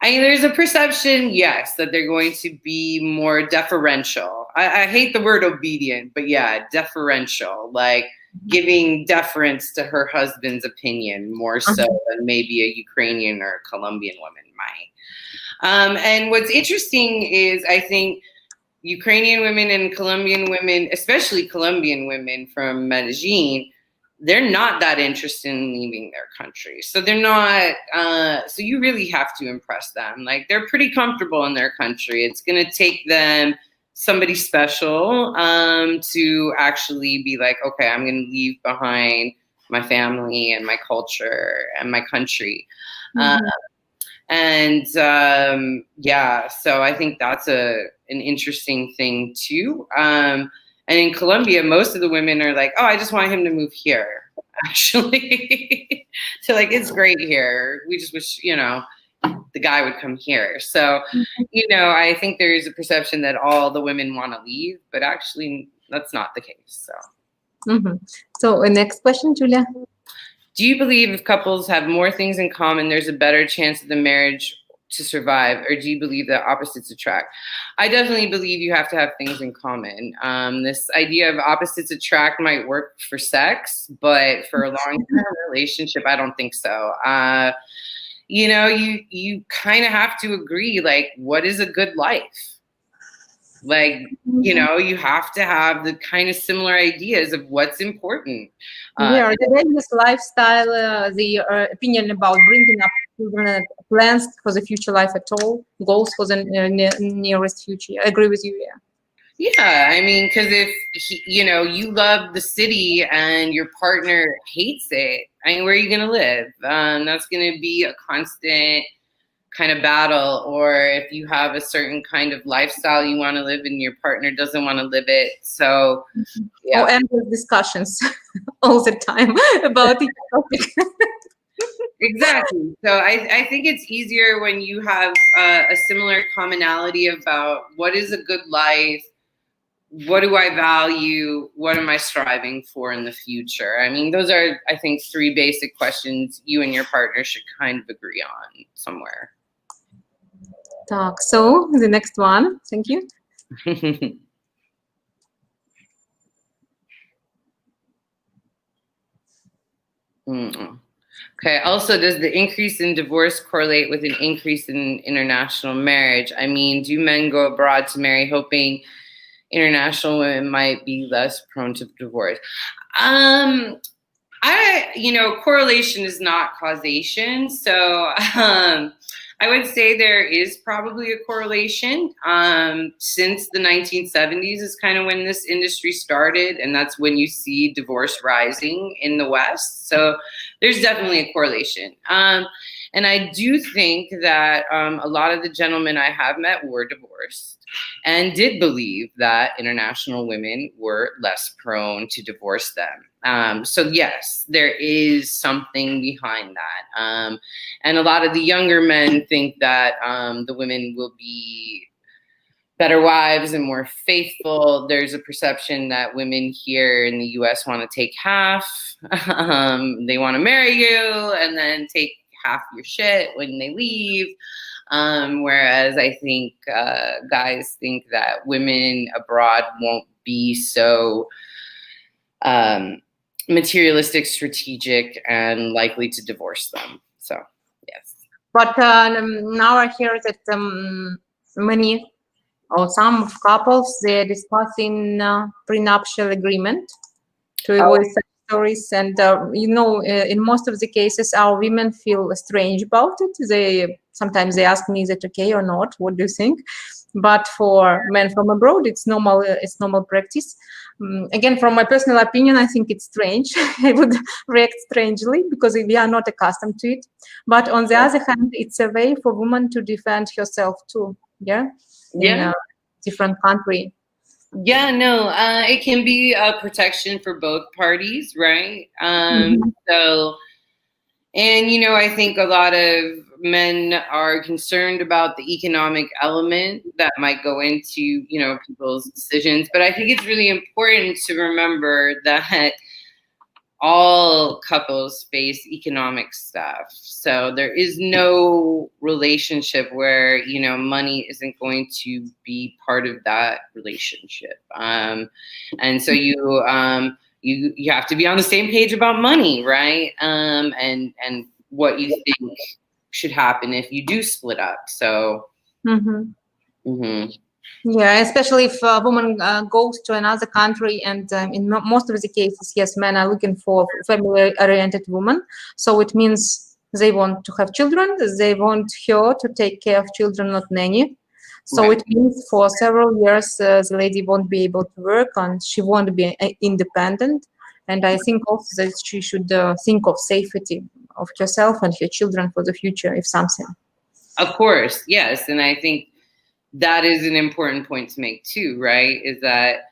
[SPEAKER 1] I mean, there's a perception, yes, that they're going to be more deferential. I hate the word obedient, but yeah, deferential, like giving deference to her husband's opinion more so than maybe a Ukrainian or a Colombian woman might. And what's interesting is I think Ukrainian women and Colombian women, especially Colombian women from Medellin, they're not that interested in leaving their country. So they're not, so you really have to impress them. Like, they're pretty comfortable in their country. It's going to take them somebody special to actually be like, okay, I'm going to leave behind my family and my culture and my country. Yeah, so I think that's an interesting thing too. And in Colombia, most of the women are like, oh, I just want him to move here, actually. So like, it's great here. We just wish, the guy would come here. So, I think there is a perception that all the women want to leave, but actually that's not the case. So,
[SPEAKER 2] So next question, Julia.
[SPEAKER 1] Do you believe if couples have more things in common, there's a better chance of the marriage to survive, or do you believe that opposites attract? I definitely believe you have to have things in common. This idea of opposites attract might work for sex, but for a long-term relationship, I don't think so. You kind of have to agree, like, what is a good life? Like, you have to have the kind of similar ideas of what's important.
[SPEAKER 2] The values, lifestyle, the opinion about bringing up children, plans for the future life at all, goals for the nearest future. I agree with you,
[SPEAKER 1] Yeah, I mean, because if, you love the city and your partner hates it, I mean, where are you going to live? That's going to be a constant kind of battle. Or if you have a certain kind of lifestyle you want to live and your partner doesn't want to live it. So, yeah.
[SPEAKER 2] Endless discussions all the time about each topic.
[SPEAKER 1] Exactly. So I think it's easier when you have a similar commonality about what is a good life, what do I value, what am I striving for in the future? I mean, those are, I think, 3 basic questions you and your partner should kind of agree on somewhere.
[SPEAKER 2] So the next one, thank you.
[SPEAKER 1] Okay. Also, does the increase in divorce correlate with an increase in international marriage? I mean, do men go abroad to marry hoping international women might be less prone to divorce? Correlation is not causation. So I would say there is probably a correlation. Since the 1970s is kind of when this industry started, and that's when you see divorce rising in the West. So there's definitely a correlation. And I do think that a lot of the gentlemen I have met were divorced and did believe that international women were less prone to divorce them. So yes, there is something behind that. And a lot of the younger men think that the women will be better wives and more faithful. There's a perception that women here in the US want to take half. They want to marry you and then take half your shit when they leave. Whereas I think guys think that women abroad won't be so materialistic, strategic, and likely to divorce them. So, yes.
[SPEAKER 2] But now I hear that many or some couples, they're discussing prenuptial agreement to avoid such stories. And, in most of the cases, our women feel strange about it. Sometimes they ask me, is it okay or not? What do you think? But for men from abroad, it's normal practice. Again, from my personal opinion, I think it's strange. I would react strangely because we are not accustomed to it. But on the other hand, it's a way for women to defend herself too. In a different country.
[SPEAKER 1] Yeah, no, it can be a protection for both parties, right? So And, I think a lot of men are concerned about the economic element that might go into, people's decisions. But I think it's really important to remember that all couples face economic stuff. So there is no relationship where, money isn't going to be part of that relationship. And so you have to be on the same page about money, right? And what you think should happen if you do split up. So.
[SPEAKER 2] Yeah, especially if a woman goes to another country, and in most of the cases, yes, men are looking for family-oriented women. So it means they want to have children. They want her to take care of children, not nanny. So
[SPEAKER 1] Right.
[SPEAKER 2] it means for several years, the lady won't be able to work and she won't be independent. And I think also that she should think of safety of herself and her children for the future, if something.
[SPEAKER 1] Of course, yes. And I think that is an important point to make too, right? Is that,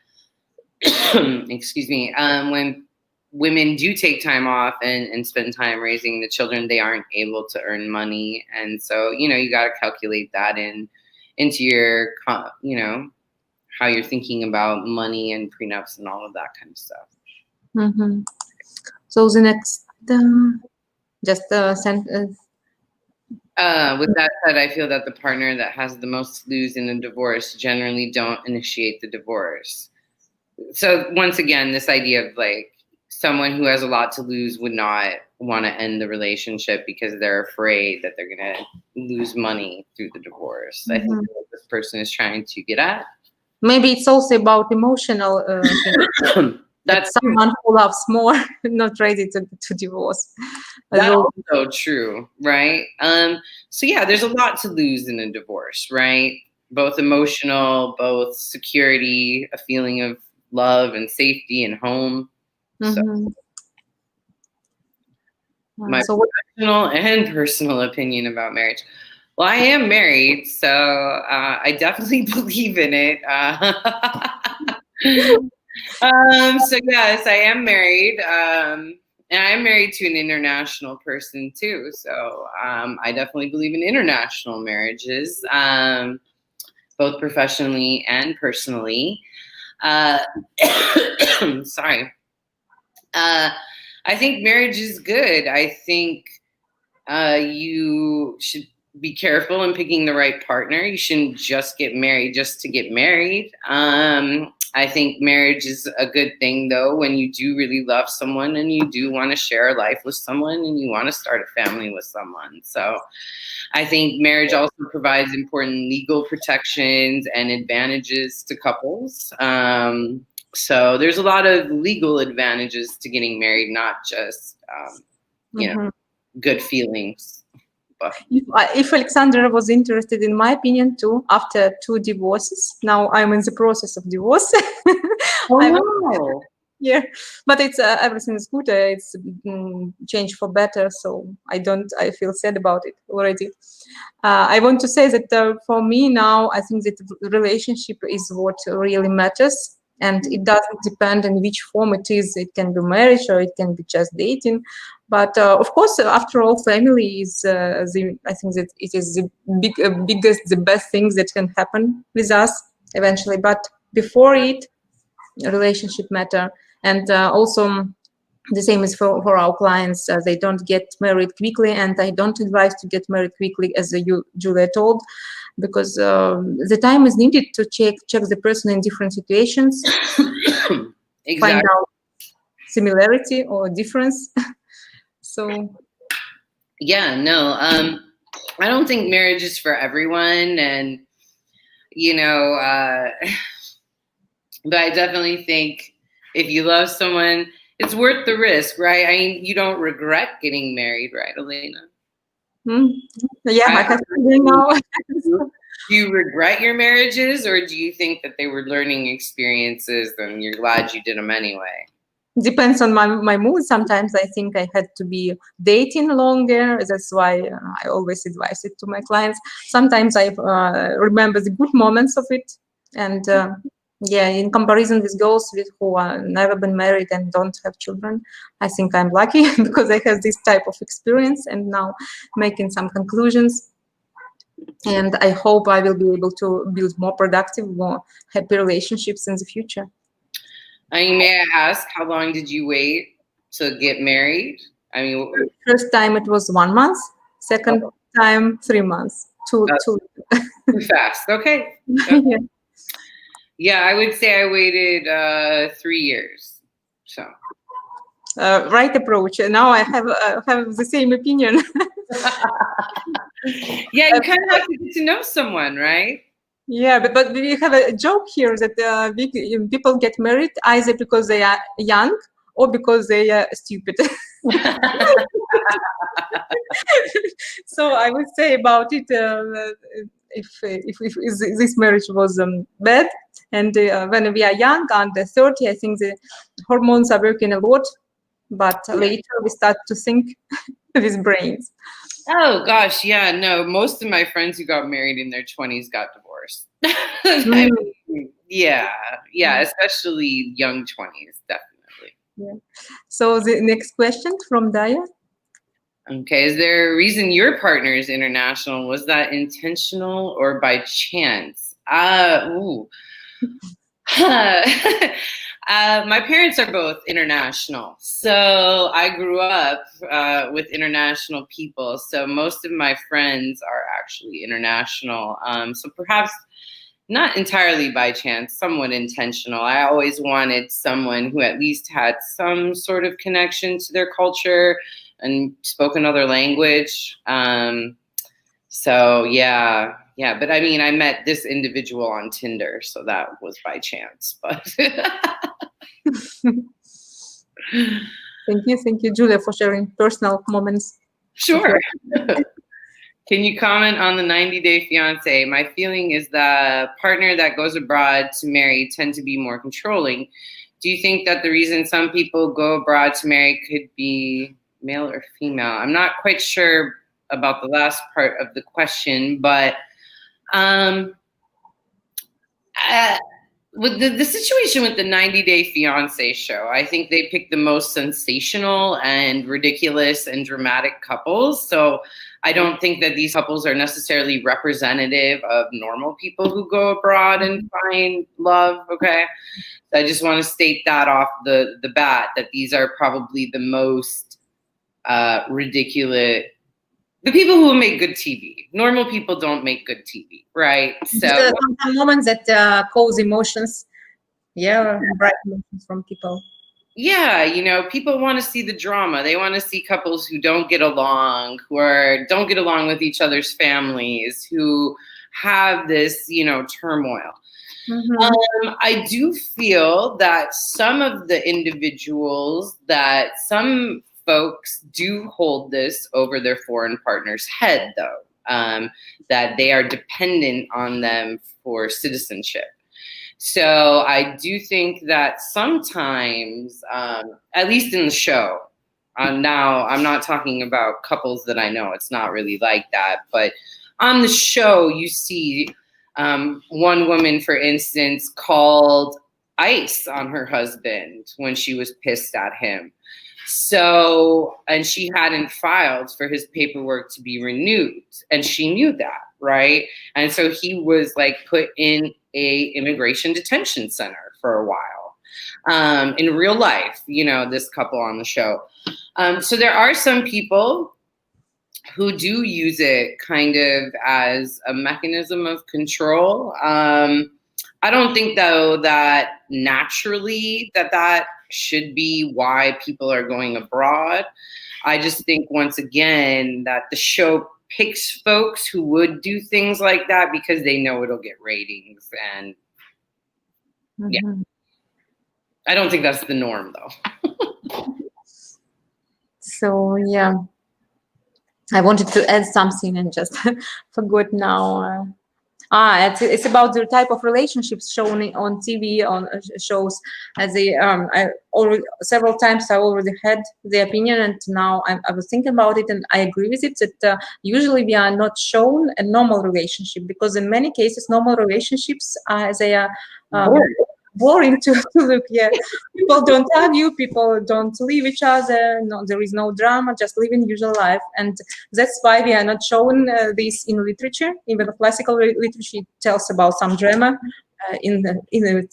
[SPEAKER 1] excuse me, when women do take time off and spend time raising the children, they aren't able to earn money. And so, you got to calculate that into your, how you're thinking about money and prenups and all of that kind of stuff.
[SPEAKER 2] So the next, just a sentence.
[SPEAKER 1] With that said, I feel that the partner that has the most to lose in a divorce generally don't initiate the divorce. So once again, this idea of like someone who has a lot to lose would not want to end the relationship because they're afraid that they're going to lose money through the divorce. I think that's what this person is trying to get at.
[SPEAKER 2] Maybe it's also about emotional that someone who loves more, not ready to divorce.
[SPEAKER 1] That's also true, right? So yeah, there's a lot to lose in a divorce, right? Both emotional, both security, a feeling of love and safety and home. So my professional and personal opinion about marriage. Well, I am married, so I definitely believe in it. So yes, I am married. And I'm married to an international person too. So I definitely believe in international marriages, both professionally and personally. Sorry. I think marriage is good. I think you should be careful in picking the right partner. You shouldn't just get married just to get married. I think marriage is a good thing, though, when you do really love someone and you do want to share a life with someone and you want to start a family with someone. So I think marriage also provides important legal protections and advantages to couples. So there's a lot of legal advantages to getting married, not just, good feelings. But
[SPEAKER 2] if Aleksandar was interested in my opinion too, after 2 divorces, now I'm in the process of divorce.
[SPEAKER 1] Oh, no.
[SPEAKER 2] Yeah, but it's everything is good. It's changed for better, so I feel sad about it already. I want to say that for me now, I think that the relationship is what really matters, and it doesn't depend on which form it is. It can be marriage or it can be just dating. But of course, after all, family is I think that it is the biggest, the best things that can happen with us eventually. But before it, relationship matter. And also the same is for our clients. They don't get married quickly, and I don't advise to get married quickly, as Julia told, because the time is needed to check the person in different situations,
[SPEAKER 1] exactly.
[SPEAKER 2] Find out similarity or difference. So
[SPEAKER 1] yeah, no, I don't think marriage is for everyone, and but I definitely think if you love someone, it's worth the risk, right? I mean, you don't regret getting married, right, Elena?
[SPEAKER 2] Yeah, I have to do now.
[SPEAKER 1] Do you regret your marriages, or do you think that they were learning experiences and you're glad you did them anyway?
[SPEAKER 2] Depends on my mood. Sometimes I think I had to be dating longer. That's why I always advise it to my clients. Sometimes I remember the good moments of it, and Yeah, in comparison with girls who are never been married and don't have children, I think I'm lucky because I have this type of experience and now making some conclusions. And I hope I will be able to build more productive, more happy relationships in the future.
[SPEAKER 1] May I ask, how long did you wait to get married? I mean,
[SPEAKER 2] first time it was 1 month, second time 3 months. Too
[SPEAKER 1] fast. Okay.
[SPEAKER 2] Yeah.
[SPEAKER 1] Yeah, I would say I waited 3 years. So
[SPEAKER 2] right approach. Now I have the same opinion.
[SPEAKER 1] yeah, you kind of have to get to know someone, right?
[SPEAKER 2] Yeah, but we have a joke here that people get married either because they are young or because they are stupid. So I would say about it, if this marriage was bad, and when we are young, under 30, I think the hormones are working a lot, but later we start to think with brains.
[SPEAKER 1] Oh gosh, yeah, no. Most of my friends who got married in their 20s got divorced. I mean, yeah, especially young 20s, definitely.
[SPEAKER 2] Yeah. So the next question from Daya.
[SPEAKER 1] Okay, is there a reason your partner is international? Was that intentional or by chance? My parents are both international. So I grew up with international people. So most of my friends are actually international. So perhaps not entirely by chance, somewhat intentional. I always wanted someone who at least had some sort of connection to their culture and spoke another language. So yeah, but I mean, I met this individual on Tinder, so that was by chance, but.
[SPEAKER 2] Thank you, Julia, for sharing personal moments.
[SPEAKER 1] Sure. Can you comment on the 90-day fiance? My feeling is the partner that goes abroad to marry tend to be more controlling. Do you think that the reason some people go abroad to marry could be male or female? I'm not quite sure about the last part of the question, but with the situation with the 90-day fiance show, I think they picked the most sensational and ridiculous and dramatic couples. So I don't think that these couples are necessarily representative of normal people who go abroad and find love. Okay. So I just want to state that off the bat, that these are probably the most ridiculous. The people who make good TV. Normal people don't make good TV, right? So
[SPEAKER 2] some moments that cause emotions. Yeah, bright emotions from people.
[SPEAKER 1] Yeah, you know, people want to see the drama. They want to see couples who don't get along, don't get along with each other's families, who have this, you know, turmoil. Mm-hmm. I do feel that some of the individuals, that some folks do hold this over their foreign partner's head, though, that they are dependent on them for citizenship. So I do think that sometimes, at least in the show, now I'm not talking about couples that I know, it's not really like that, but on the show you see one woman, for instance, called ICE on her husband when she was pissed at him. So, and she hadn't filed for his paperwork to be renewed, and she knew that, right? And so he was like put in a immigration detention center for a while. In real life, you know, this couple on the show. So there are some people who do use it kind of as a mechanism of control. I don't think, though, that naturally that should be why people are going abroad. I just think, once again, that the show picks folks who would do things like that because they know it'll get ratings. And yeah, I don't think that's the norm, though.
[SPEAKER 2] So, yeah, I wanted to add something and just forgot now. It's about the type of relationships shown on TV, on shows. As I already several times I already had the opinion, and now I was thinking about it, and I agree with it that usually we are not shown a normal relationship, because in many cases normal relationships they are boring to look. Yeah, people don't argue, people don't leave each other. No, there is no drama, just living usual life, and that's why we are not shown this in literature. Even classical literature tells about some drama in the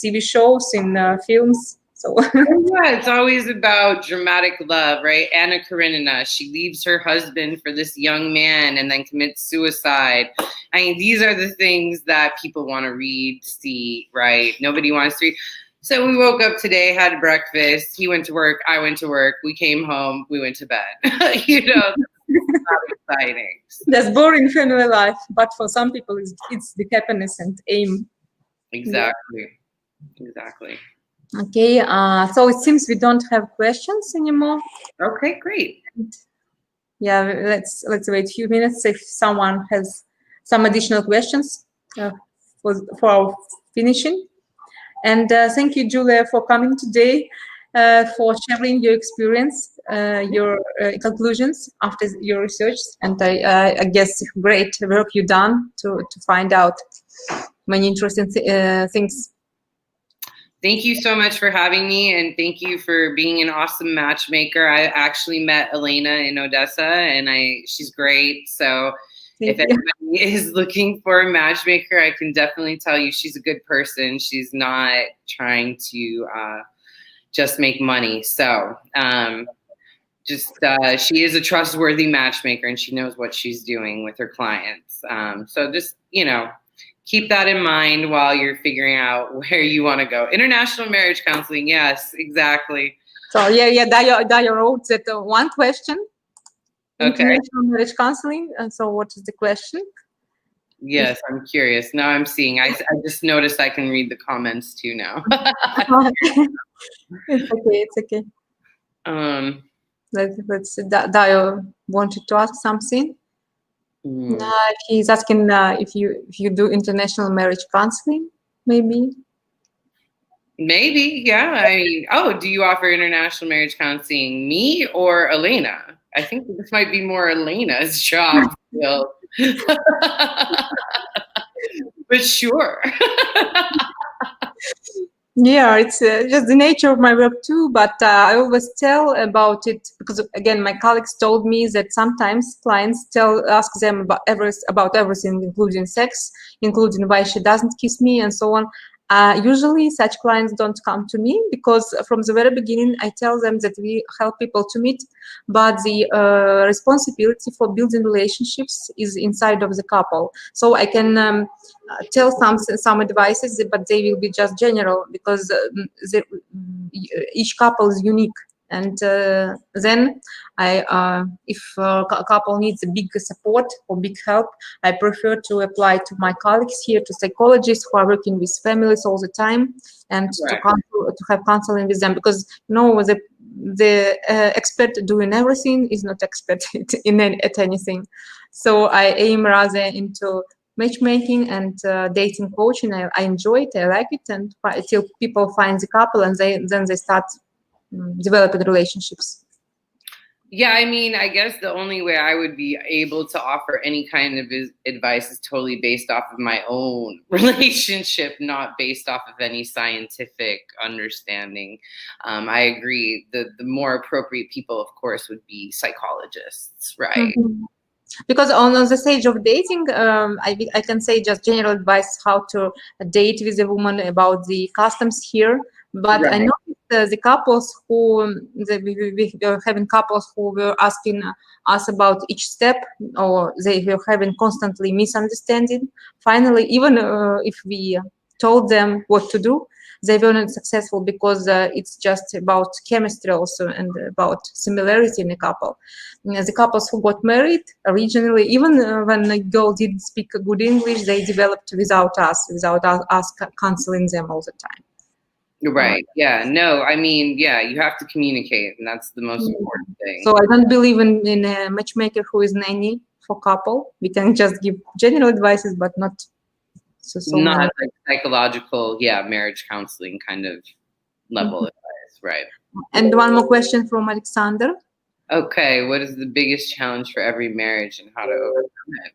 [SPEAKER 2] TV shows, in films. So
[SPEAKER 1] yeah, it's always about dramatic love, right? Anna Karenina, she leaves her husband for this young man and then commits suicide. I mean, these are the things that people want to read, see, right? Nobody wants to read. So we woke up today, had breakfast. He went to work. I went to work. We came home. We went to bed. You know, it's not exciting.
[SPEAKER 2] That's boring family life. But for some people, it's the happiness and aim.
[SPEAKER 1] Exactly. Yeah. Exactly.
[SPEAKER 2] Okay. So it seems we don't have questions anymore.
[SPEAKER 1] Okay, great.
[SPEAKER 2] Yeah, let's wait a few minutes if someone has some additional questions for our finishing. And thank you, Julia, for coming today, for sharing your experience, your conclusions after your research, and I guess great work you done to find out many interesting things.
[SPEAKER 1] Thank you so much for having me, and thank you for being an awesome matchmaker. I actually met Elena in Odessa, and she's great. So if anybody is looking for a matchmaker, I can definitely tell you she's a good person. She's not trying to just make money. So she is a trustworthy matchmaker, and she knows what she's doing with her clients. So just, keep that in mind while you're figuring out where you want to go. International marriage counseling, yes, exactly.
[SPEAKER 2] So Dayo wrote that one question.
[SPEAKER 1] Okay.
[SPEAKER 2] International marriage counseling. And so what is the question?
[SPEAKER 1] Yes, I'm curious. Now I'm seeing. I just noticed I can read the comments too now.
[SPEAKER 2] It's okay. Let's Dayo wanted to ask something. He's asking if you do international marriage counseling, maybe.
[SPEAKER 1] Maybe, yeah. I mean, do you offer international marriage counseling, me or Elena? I think this might be more Elena's job still. But sure.
[SPEAKER 2] Yeah, it's just the nature of my work too, but I always tell about it because, again, my colleagues told me that sometimes clients ask them about everything, including sex, including why she doesn't kiss me and so on. Usually such clients don't come to me because from the very beginning I tell them that we help people to meet, but the responsibility for building relationships is inside of the couple. So I can tell some advices, but they will be just general because each couple is unique. And then if a couple needs a big support or big help, I prefer to apply to my colleagues here, to psychologists who are working with families all the time, and to have counseling with them, because the expert doing everything is not expert at anything. So I aim rather into matchmaking and dating coaching. I enjoy it, I like it, and until people find the couple and then they start developing relationships.
[SPEAKER 1] Yeah, I mean, I guess the only way I would be able to offer any kind of advice is totally based off of my own relationship, not based off of any scientific understanding. I agree. The more appropriate people, of course, would be psychologists, right?
[SPEAKER 2] Mm-hmm. Because on the stage of dating, I can say just general advice how to date with a woman, about the customs here. But I noticed the couples we were having couples who were asking us about each step, or they were having constantly misunderstanding. Finally, even if we told them what to do, they were not successful because it's just about chemistry also and about similarity in a couple. The couples who got married originally, even when a girl didn't speak good English, they developed without us counseling them all the time.
[SPEAKER 1] Right. Yeah. No, I mean, yeah, you have to communicate, and that's the most important thing.
[SPEAKER 2] So I don't believe in a matchmaker who is nanny for couple. We can just give general advices, but not So
[SPEAKER 1] not
[SPEAKER 2] many.
[SPEAKER 1] like psychological, marriage counseling kind of level advice, right?
[SPEAKER 2] And one more question from Aleksandar.
[SPEAKER 1] Okay, what is the biggest challenge for every marriage and how to overcome it?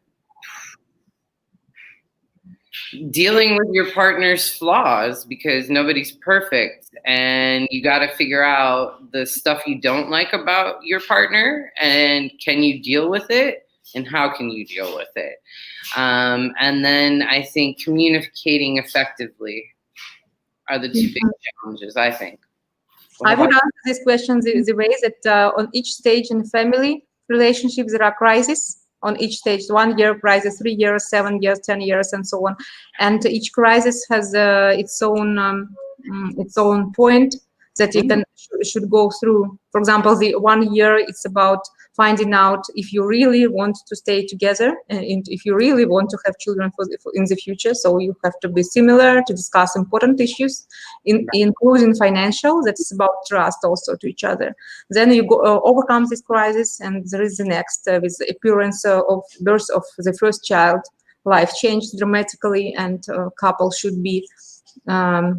[SPEAKER 1] Dealing with your partner's flaws, because nobody's perfect, and you got to figure out the stuff you don't like about your partner, and can you deal with it, and how can you deal with it? And then I think communicating effectively are the two big challenges, I think.
[SPEAKER 2] I would answer this question the way that on each stage in family relationships, there are crises. On each stage, 1 year crisis, 3 years, 7 years, 10 years, and so on. And each crisis has its own point that you should go through. For example, the 1 year, it's about finding out if you really want to stay together and if you really want to have children in the future. So you have to be similar to discuss important issues, including financial. That is about trust also to each other. Then you overcome this crisis, and there is the next with the appearance of birth of the first child. Life changed dramatically, and couple should be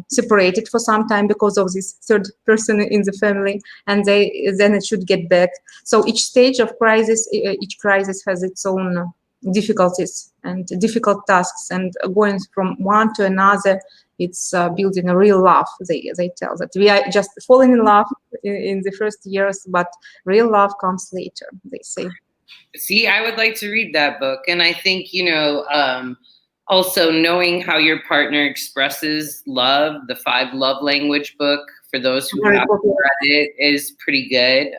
[SPEAKER 2] separated for some time because of this third person in the family, and then it should get back. So each stage of crisis, each crisis has its own difficulties and difficult tasks, and going from one to another, it's building a real love. They tell that we are just falling in love in the first years, but real love comes later, they say.
[SPEAKER 1] See, I would like to read that book, and I think, also knowing how your partner expresses love, the 5 love language book, for those who haven't read it, is pretty good.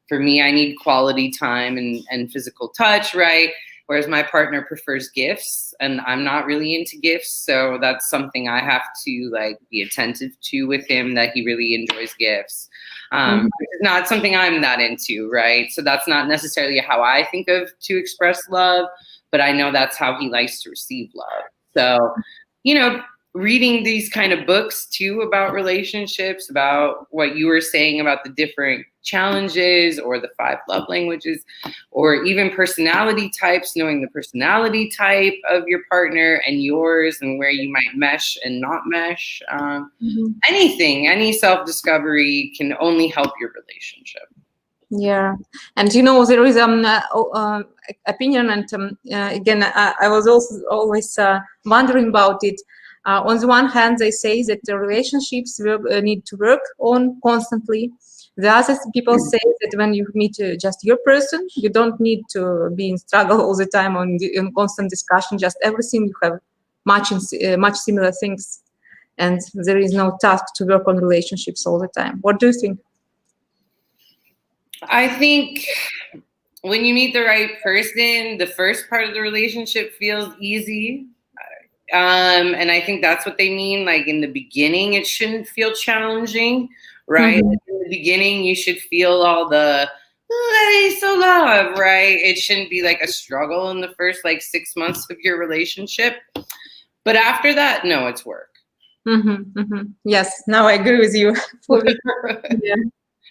[SPEAKER 1] For me, I need quality time and physical touch, right? Whereas my partner prefers gifts, and I'm not really into gifts. So that's something I have to be attentive to with him, that he really enjoys gifts. It's not something I'm that into, right? So that's not necessarily how I think of to express love, but I know that's how he likes to receive love. So, reading these kind of books too about relationships, about what you were saying about the different challenges or the 5 love languages, or even personality types, knowing the personality type of your partner and yours, and where you might mesh and not mesh. Anything, any self-discovery can only help your relationship.
[SPEAKER 2] Yeah, and there is opinion, and again, I was also always wondering about it. On the one hand, they say that the relationships need to work on constantly. The other people say that when you meet just your person, you don't need to be in struggle all the time in constant discussion. Just everything you have much similar things, and there is no task to work on relationships all the time. What do you think?
[SPEAKER 1] I think when you meet the right person, the first part of the relationship feels easy. And I think that's what they mean. Like in the beginning, it shouldn't feel challenging, right? In the beginning, you should feel all the so love, right? It shouldn't be like a struggle in the first 6 months of your relationship. But after that, no, it's work.
[SPEAKER 2] Yes, now I agree with you. Yeah.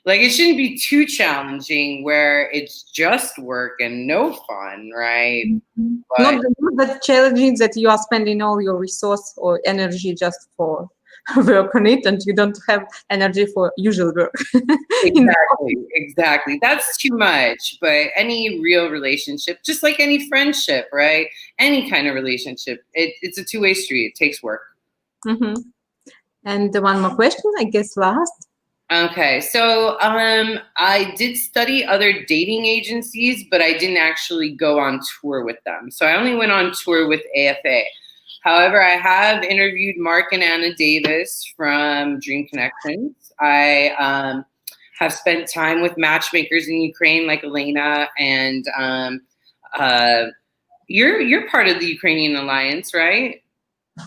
[SPEAKER 1] It shouldn't be too challenging where it's just work and no fun, right?
[SPEAKER 2] Not that challenging that you are spending all your resource or energy just for work on it, and you don't have energy for usual work.
[SPEAKER 1] Exactly. That's too much. But any real relationship, just like any friendship, right? Any kind of relationship, it's a two-way street. It takes work.
[SPEAKER 2] And one more question, I guess last.
[SPEAKER 1] Okay, so I did study other dating agencies, but I didn't actually go on tour with them. So I only went on tour with AFA. However, I have interviewed Mark and Anna Davis from Dream Connections. I have spent time with matchmakers in Ukraine, like Elena, and you're part of the Ukrainian Alliance, right?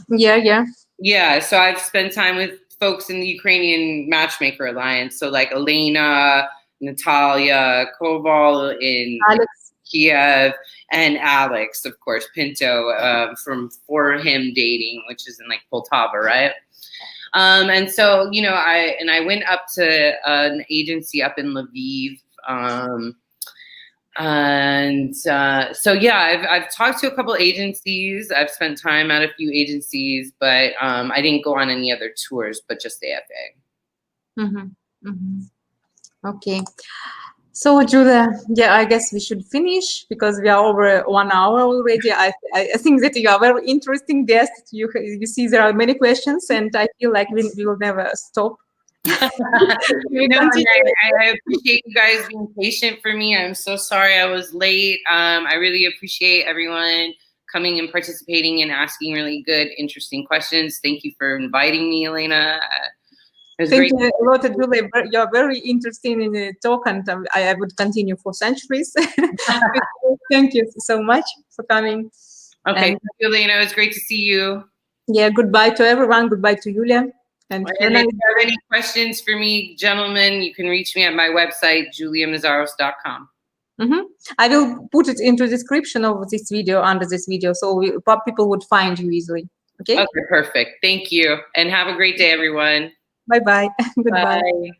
[SPEAKER 1] Yeah, so I've spent time with folks in the Ukrainian Matchmaker Alliance. So like Elena, Natalia, Koval in Kiev, and Alex, of course, Pinto from For Him Dating, which is in Poltava, right? And so, I went up to an agency up in Lviv. And so yeah, I've talked to a couple agencies. I've spent time at a few agencies, but I didn't go on any other tours, but just the AFA.
[SPEAKER 2] Okay. So Julia, yeah, I guess we should finish because we are over 1 hour already. I think that you are a very interesting guest. You see there are many questions, and I feel like we will never stop.
[SPEAKER 1] I appreciate you guys being patient for me. I'm so sorry I was late. I really appreciate everyone coming and participating and asking really good, interesting questions. Thank you for inviting me, Elena.
[SPEAKER 2] Thank you a lot, Julia. You're very interesting in the talk, and I would continue for centuries. Thank you so much for coming.
[SPEAKER 1] Okay, thank you, Elena. It was great to see you.
[SPEAKER 2] Yeah, goodbye to everyone. Goodbye to Julia.
[SPEAKER 1] And if you have any questions for me, gentlemen, you can reach me at my website, juliameszaros.com.
[SPEAKER 2] I will put it into the description of this video, under this video, so people would find you easily. Okay?
[SPEAKER 1] Okay, perfect. Thank you. And have a great day, everyone.
[SPEAKER 2] Bye-bye. Goodbye.
[SPEAKER 1] Bye.